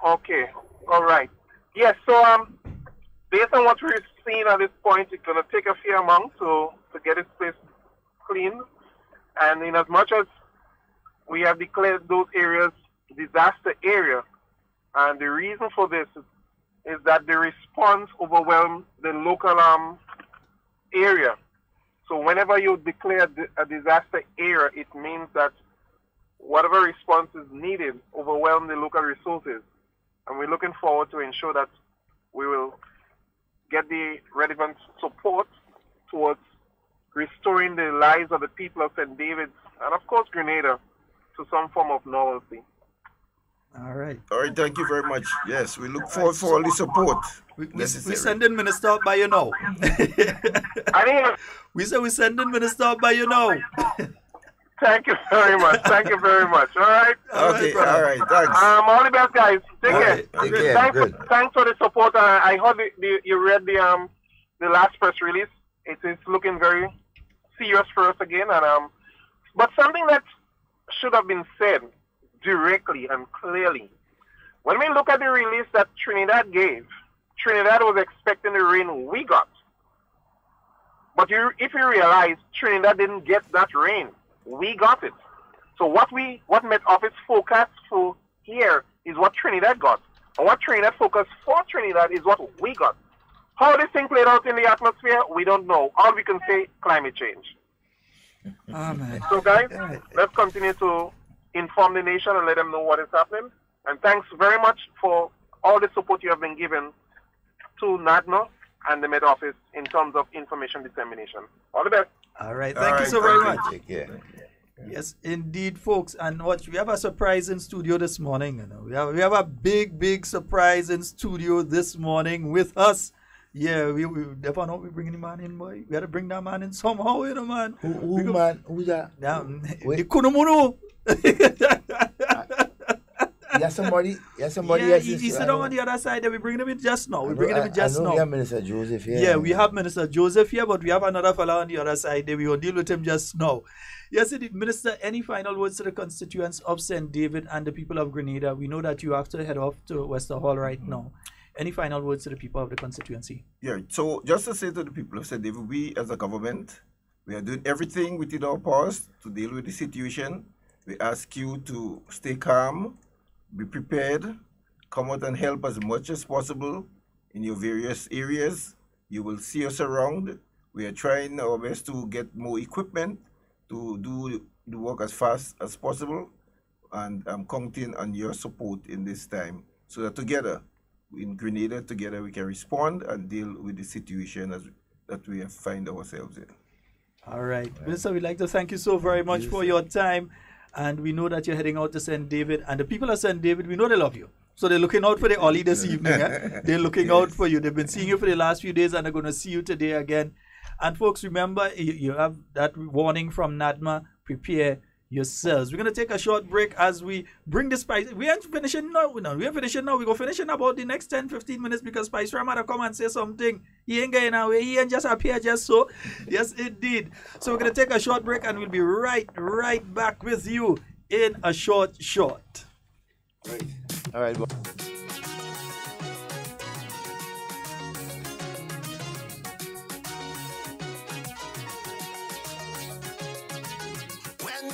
Okay. All right. Yes. So based on what we're seeing at this point, it's going to take a fair amount to get this place clean. And in as much as we have declared those areas disaster area, and the reason for this is that the response overwhelmed the local area. So whenever you declare a disaster area, it means that whatever response is needed overwhelm the local resources. And we're looking forward to ensure that we will get the relevant support towards restoring the lives of the people of St. David's and, of course, Grenada to some form of normalcy. All right. Thank you very much. Yes, we look forward for all the support. We sending Minister out by you now. We said we sending Minister out by you now. Thank you very much. Thank you very much. All right. Okay. All right. Thanks. All the best, guys. Take care. Take care. Thanks for the support. I heard you read the last press release. It is looking very serious for us again. And but something that should have been said directly and clearly. When we look at the release that Trinidad gave, Trinidad was expecting the rain we got. But if you realize, Trinidad didn't get that rain. We got it. So what Met Office forecast for here is what Trinidad got. And what Trinidad focused for Trinidad is what we got. How this thing played out in the atmosphere, we don't know. All we can say, climate change. Oh, man. So guys, let's continue to inform the nation and let them know what is happening. And thanks very much for all the support you have been given to NADMA and the Met Office in terms of information dissemination. All the best. All right. Thank you so very much. Take care. Yes, indeed, folks. And what we have a surprise in studio this morning. You know, we have a big surprise in studio this morning with us. Yeah, we never know we bringing the man in, boy. We got to bring that man in somehow, you know, man. Who man? Who's that? The Kunumuno. Somebody. Yeah, he sit on the other side. We bring him in just now. We bring him in just now. We have Minister Joseph here. Yeah, we have Minister Joseph here, but we have another fella on the other side. We will deal with him just now. Yes, indeed. Minister, any final words to the constituents of St. David and the people of Grenada? We know that you have to head off to Wester Hall right now. Any final words to the people of the constituency? Yeah, so just to say to the people of St. David, we as a government, we are doing everything within our powers to deal with the situation. We ask you to stay calm, be prepared, come out and help as much as possible in your various areas. You will see us around. We are trying our best to get more equipment to do the work as fast as possible. And I'm counting on your support in this time so that together, in Grenada, together we can respond and deal with the situation that we have find ourselves in. All right. Minister, we'd like to thank you so very much for your time. And we know that you're heading out to St. David. And the people of St. David, we know they love you. So they're looking out for the Ollie this evening. They're looking out for you. They've been seeing you for the last few days and they're going to see you today again. And folks, remember, you have that warning from NADMA. Prepare yourselves. We're going to take a short break as we bring the spice. We ain't finishing now. We ain't finishing now. We're going to finish in about the next 10-15 minutes because Spice Ram had to come and say something. He ain't going away. He ain't just appear just so. Yes, indeed. So we're going to take a short break and we'll be right back with you in a short. Right. All right.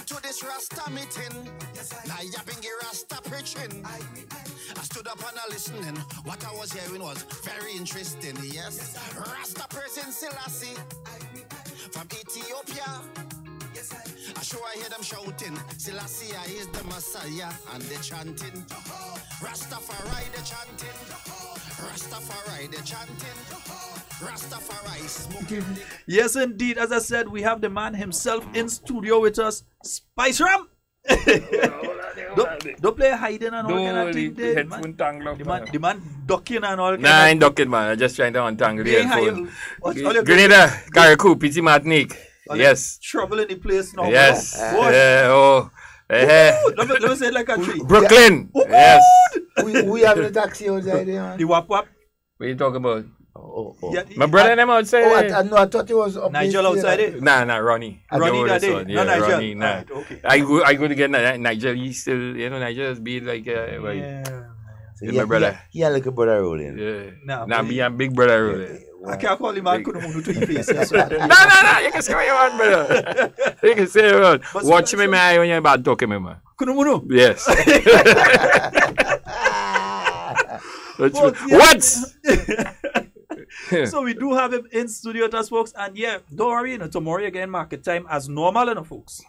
To this Rasta meeting, now you been Rasta preaching. I stood up and I listening. What I was hearing was very interesting. Yes, Rasta person Selassie from Ethiopia. I sure I hear them shouting, Selassie is the Messiah, and they chanting. Rastafari they chanting. Rastafari they chanting. Rastafari smoking. Yes, indeed. As I said, we have the man himself in studio with us, Spice Ram. Don't play hiding and all kind of thing. The man ducking and all kind of thing. Nah, I ain't ducking, man. I'm just trying to untangle the headphone. Grenada, Carriacou, Petit Martinique. Yes. Trouble in the place now. Yes. Let me say it like a tree. Brooklyn. Yeah. Yes. We have a taxi outside there. The wap. What are you talking about? Oh. Yeah, my brother and them outside. I thought it was up Nigel outside it. Nah, Ronnie. Ronnie that day. Yeah, Nigel. Ronnie, nah. Right, okay. I go to get Nigel. He's still, Nigel has been like, So my brother. He had like a brother rolling. Yeah. Nah, me and big brother rolling. I can't call him out. Couldn't move to your face. No. You can say what you want, brother. You can say what you want. Watch me, man, when you're about talking, man. Couldn't Yes. What? So we do have him in studio with us, folks, and yeah, don't worry, tomorrow you get market time as normal, folks.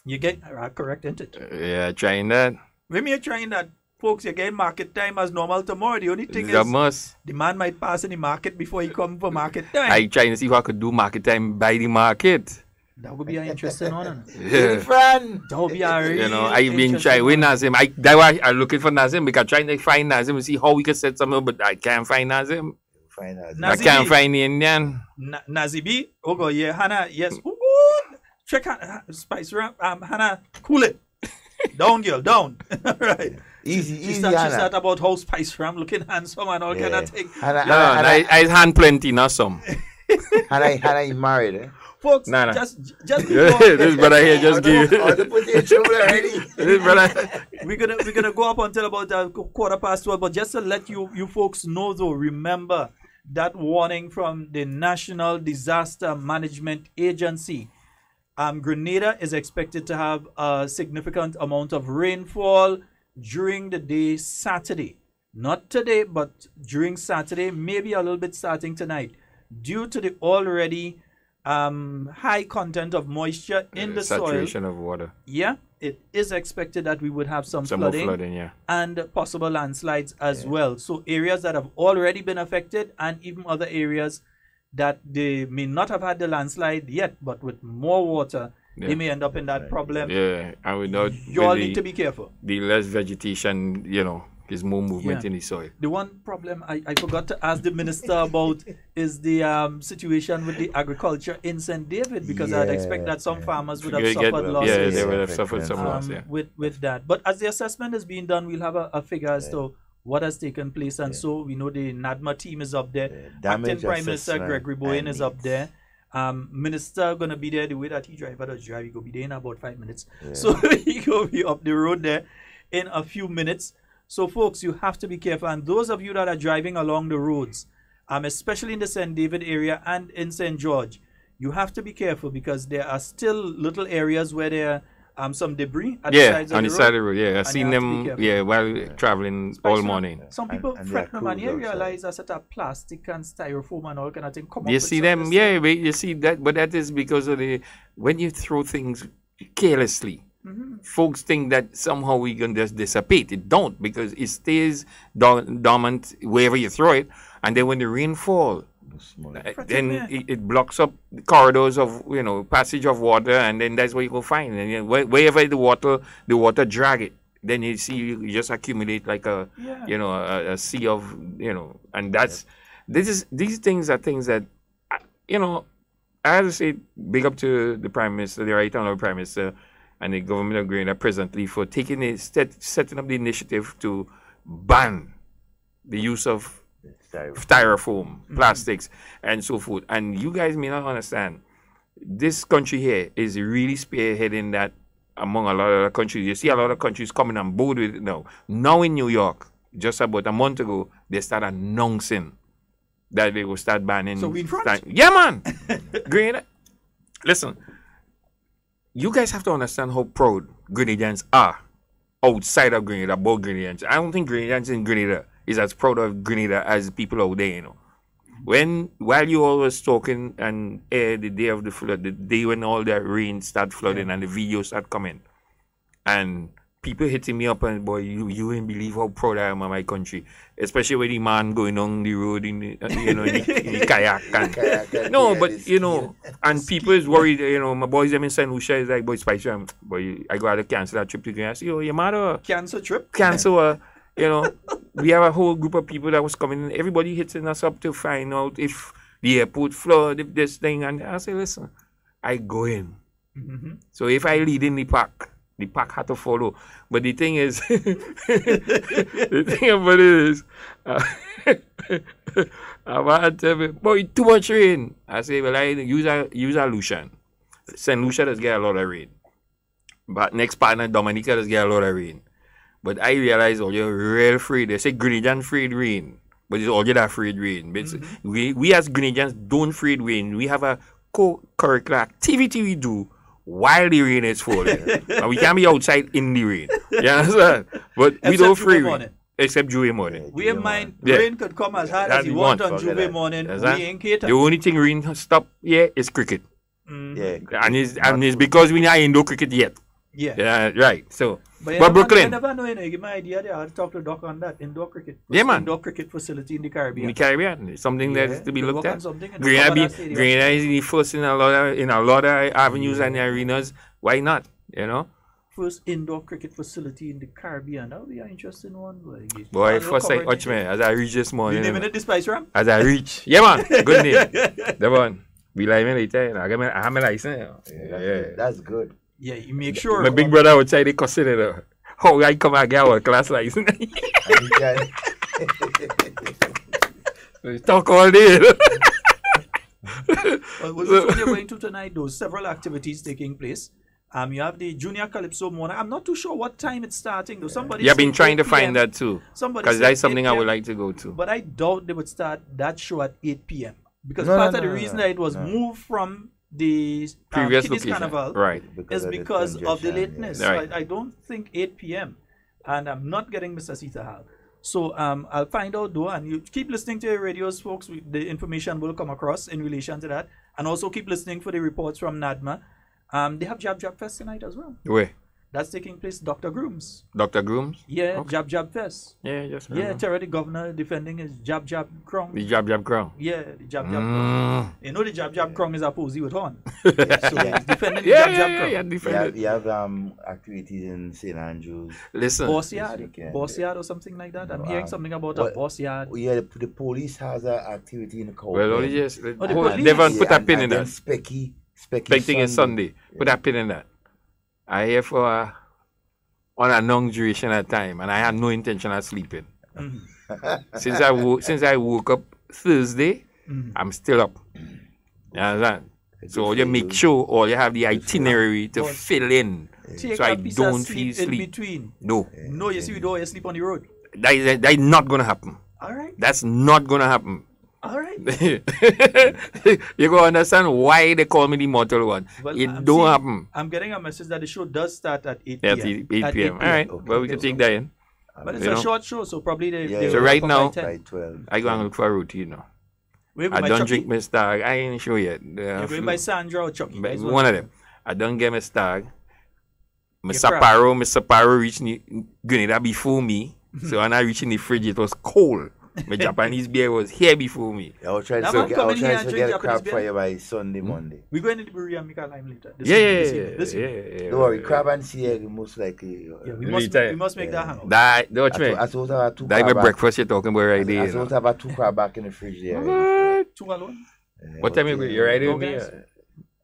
You get correct, isn't it? Yeah, trying that. When you're trying that, folks, you get market time as normal tomorrow. The only thing is, the man might pass in the market before he come for market time. I trying to see if I could do market time by the market. That would be an interesting one. Yeah. That would be a really I've been trying with Nazim. That's why I'm looking for Nazim because I'm trying to find Nazim and see how we can set something, but I can't find Nazim. I can't find the Indian. Nazibi? Oh, yeah, Hannah, yes. Check Spice Ram. Hannah, cool it. Down, girl, down. Right. Easy, she start about how Spice Ram looking handsome and all kind of thing. I hand plenty, not some. Hannah is married, eh? folks. Nah. Just before, this brother here just give. This brother. We're gonna go up until about 12:15. But just to let you folks know, though, remember that warning from the National Disaster Management Agency. Grenada is expected to have a significant amount of rainfall during the day Saturday. Not today, but during Saturday, maybe a little bit starting tonight, due to the already high content of moisture in the soil. Saturation of water. Yeah, it is expected that we would have some more flooding, yeah. and possible landslides as well. So areas that have already been affected, and even other areas that they may not have had the landslide yet, but with more water, they may end up in that problem. Yeah, and without you all need to be careful. The less vegetation, there's more movement in the soil. The one problem I forgot to ask the minister about is the situation with the agriculture in St. David, because I'd expect that some farmers would have suffered losses. Yeah, they would have suffered some loss, with that. But as the assessment is being done, we'll have a figure as to what has taken place, and so we know the NADMA team is up there. Acting Prime Minister Gregory Bowen is up there. Minister gonna be there the way that he drive. He go be there in about 5 minutes. So he go be up the road there in a few minutes. So folks, you have to be careful, and those of you that are driving along the roads, especially in the St. David area and in St. George, you have to be careful, because there are still little areas where there are some debris at the sides of the road. Side of the road. Yeah, I've seen them. While traveling especially all morning. Some people fret no man. You realize a set of plastic and styrofoam and all kind of thing. You see them, you see that, but that is because of when you throw things carelessly. Folks think that somehow we can just dissipate. It don't, because it stays dormant wherever you throw it, and then when the rain falls, then it blocks up the corridors of passage of water, and then that's where you go find. And wherever the water drag it, then you see you just accumulate like a sea of and that's these things are things that I have to say big up to the Prime Minister, the Right Honourable Prime Minister, and the government of Grenada presently for setting up the initiative to ban the use of styrofoam, plastics, and so forth. And you guys may not understand, this country here is really spearheading that among a lot of other countries. You see a lot of countries coming on board with it now. Now in New York, just about a month ago, they started announcing that they will start banning. So we in front? Yeah, man. Grenada. Listen. You guys have to understand how proud Grenadians are outside of Grenada about Grenadians. I don't think Grenadians in Grenada is as proud of Grenada as people out there, While you always talking and the day of the flood, the day when all that rain start flooding and the videos start coming, and people hitting me up and, boy, you wouldn't believe how proud I am of my country, especially with the man going on the road in the, in the kayak. And people is worried, my boys them in St. Lucia is like, boy, Spicer, boy, I got to cancel that trip to Grenada. I say, your mother. Cancel trip? Cancel, we have a whole group of people that was coming in. Everybody hitting us up to find out if the airport flood, if this thing. And I say, listen, I go in. So if I lead in the pack had to follow. But the thing is, the thing about it is, I want to tell me, boy, too much rain. I say, well, I use a Lucian. St. Lucia does get a lot of rain. But next partner, Dominica, does get a lot of rain. But I realize all you're real afraid. They say Grenadian afraid rain. But it's all you're afraid rain. But we as Grenadians don't afraid rain. We have a co-curricular activity we do while the rain is falling. And we can't be outside in the rain. You understand? But we don't free rain. Except Juve morning. We in mind, rain could come as hard as you want on Juve morning. We ain't cater. The only thing rain stop here is cricket. And it's because we not indoor cricket yet. Yeah, right. So, but Brooklyn. I never know, give my idea there. I'll talk to Doc on that. Indoor cricket. Yeah, man. Indoor cricket facility in the Caribbean. In the Caribbean. It's something that's to be looked at. Grenada is the first in a lot of avenues and arenas. Why not? First indoor cricket facility in the Caribbean. That would be an interesting one. Boy, first I watch me as I reach this morning. You name it the Spice Ram? As I reach. Yeah, man. Good name. Devon. We live in later. I have my license. Yeah. That's good. Yeah, you make sure. My big brother outside the consider how I come and get our class license. So talk all day. Which one you're going to tonight? Those several activities taking place. You have the Junior Calypso morning. I'm not too sure what time it's starting though. Somebody. Yeah, I've been trying to find that too. Because that's something I would like to go to. But I doubt they would start that show at 8 p.m. Because part of the reason that it was moved from the previous Kiddies location, Carnival, right, is because of the lateness. Yeah. Right. So I don't think 8 p.m. and I'm not getting Mr. Sita Hall. So I'll find out though, and you keep listening to your radios, folks. The information will come across in relation to that, and also keep listening for the reports from NADMA. They have Jab Jab Fest tonight as well. Where? That's taking place Dr. Grooms. Dr. Grooms? Yeah, okay. Jab Jab Fest. Yeah, just Terry, the governor defending his Jab Jab Crown. The Jab Jab Crown. Yeah, the Jab Jab Crown. You know the Jab Jab Crown is a posy with horn. So he's defending the Jab Jab Crown. You have activities in St. Andrews. Listen. Boss Yard or something like that. I'm hearing something about a Boss Yard. Yeah, the police has an activity in the court. Well, only just Devon put a pin in that. Specky is Sunday. Put a pin in that. I here for on a long duration of time, and I had no intention of sleeping. Since I woke up Thursday, I'm still up. You understand? So you make sure or you have the itinerary to fill in, so I don't feel sleep. In between. No, you see, you don't sleep on the road. That is not gonna happen. All right. That's not gonna happen. All right. You go understand why they call me the mortal one. Well, it don't happen. I'm getting a message that the show does start at 8 p.m. At 8 p.m. All right. Okay. Well, we can take that in. But it's a short show, so probably they so right now, by 12. I go and look for a routine now. I don't drink my stag. I ain't sure yet. You're going by Sandra or Chucky? One of them. I don't get my stag. Mr. Paro reached Grenada before me. So when I reached in the fridge, it was cold. My Japanese beer was here before me. I was trying to get a crab for you by Sunday, Monday. We're going to the brewery and make a lime later. Yeah. Don't worry, crab and sea most likely. We must make that hangout. I suppose I have two crab. That's my breakfast you're talking about right there. I suppose I have 2 crab back in the fridge there. What? 2 alone? What time you're riding with me?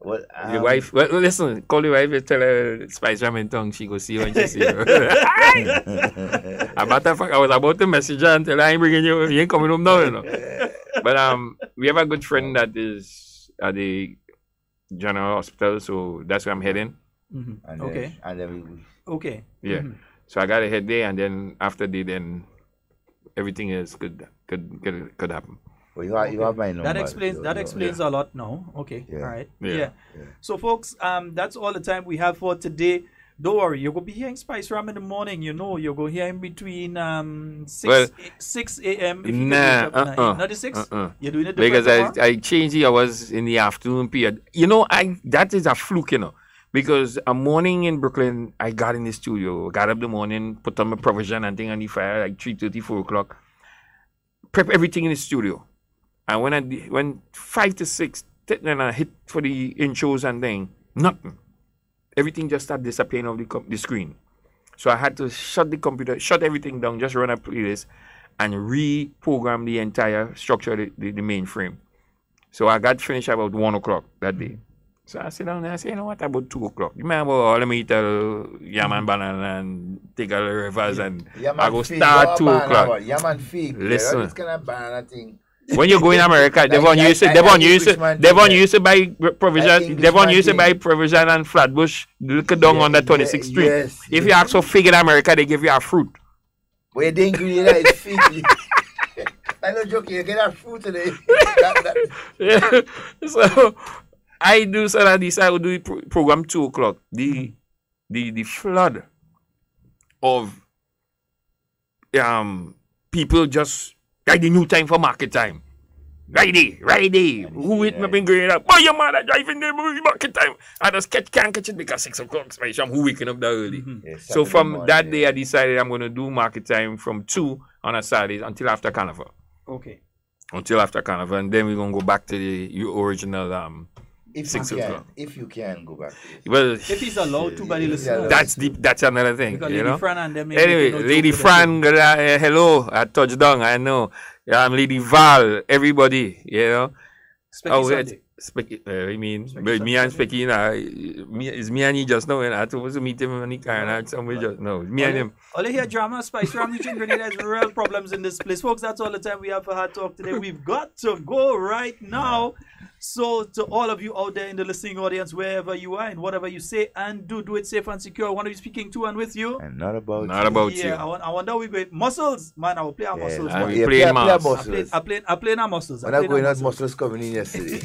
Well, your wife, well, listen, call your wife and tell her Spice Ramen tongue, she go see you when she see you. A matter of fact, I was about to message her and tell her I ain't bringing you, you ain't coming home now, you know. But we have a good friend that is at the General Hospital, so that's where I'm heading. Okay. And then okay. Yeah. So I got to head there, and then after then everything is could happen. Well, you have my number. That explains a lot now. Okay. All right. Yeah. So folks, that's all the time we have for today. Don't worry, you're gonna be hearing Spice Ram in the morning. You know, you're gonna hear in between 6 a.m. Not the 6. You're doing it because I changed the hours in the afternoon period. You know, that is a fluke, you know. Because a morning in Brooklyn, I got in the studio, got up the morning, put on my provision and thing on the fire like 3:30, 4 o'clock. Prep everything in the studio. And when 5 to 6, then I hit for the intros and thing, nothing. Everything just started disappearing off the screen. So I had to shut the computer, shut everything down, just run a playlist, and reprogram the entire structure of the mainframe. So I got finished about 1 o'clock that day. So I sit down there and I say, you know what, about 2 o'clock. You remember, let me eat a yam and banana and take a reverse and I go start 2 o'clock. Yam fig. Listen. This kind of banana thing. When you go in America, Devon used to buy provision. Devon used to buy provision and Flatbush. Look down on the 26th Street. Yes, if you ask for fig in America, they give you a fruit. Where the ingredient is fig. I'm not joking. You get a fruit today. Yeah. So I do so that this I will do program 2 o'clock. The flood of people just. Like the new time for market time. Right there. Who it me been going up? Boy, your mother driving the market time. I just can't catch it because 6 o'clock. So I'm waking up that early. So from that day, I decided I'm going to do market time from 2 on a Saturday until after Carnival. Okay. Until after Carnival. And then we're going to go back to the original 6 o'clock. If you can go back. Well, if he's allowed to, but listen. That's another thing. Because you Lady know? Fran and them anyway, Lady Fran, hello, I touched down, I know. I'm Lady Val, everybody, you know. I mean, but me and Specky, it's me and he just now, and I supposed to meet him in the car and I somewhere just now. Me and him. All you hear drama, spice, ram, there's real problems in this place. Folks, that's all the time we have for Hard Talk today. We've got to go right now. So to all of you out there in the listening audience, wherever you are and whatever you say and do it safe and secure. I want to be speaking to and with you. And not about you. Yeah, I wonder we go muscles. Man, I will play our muscles. I play our muscles. I play our muscles. When I going out, muscles coming in yesterday.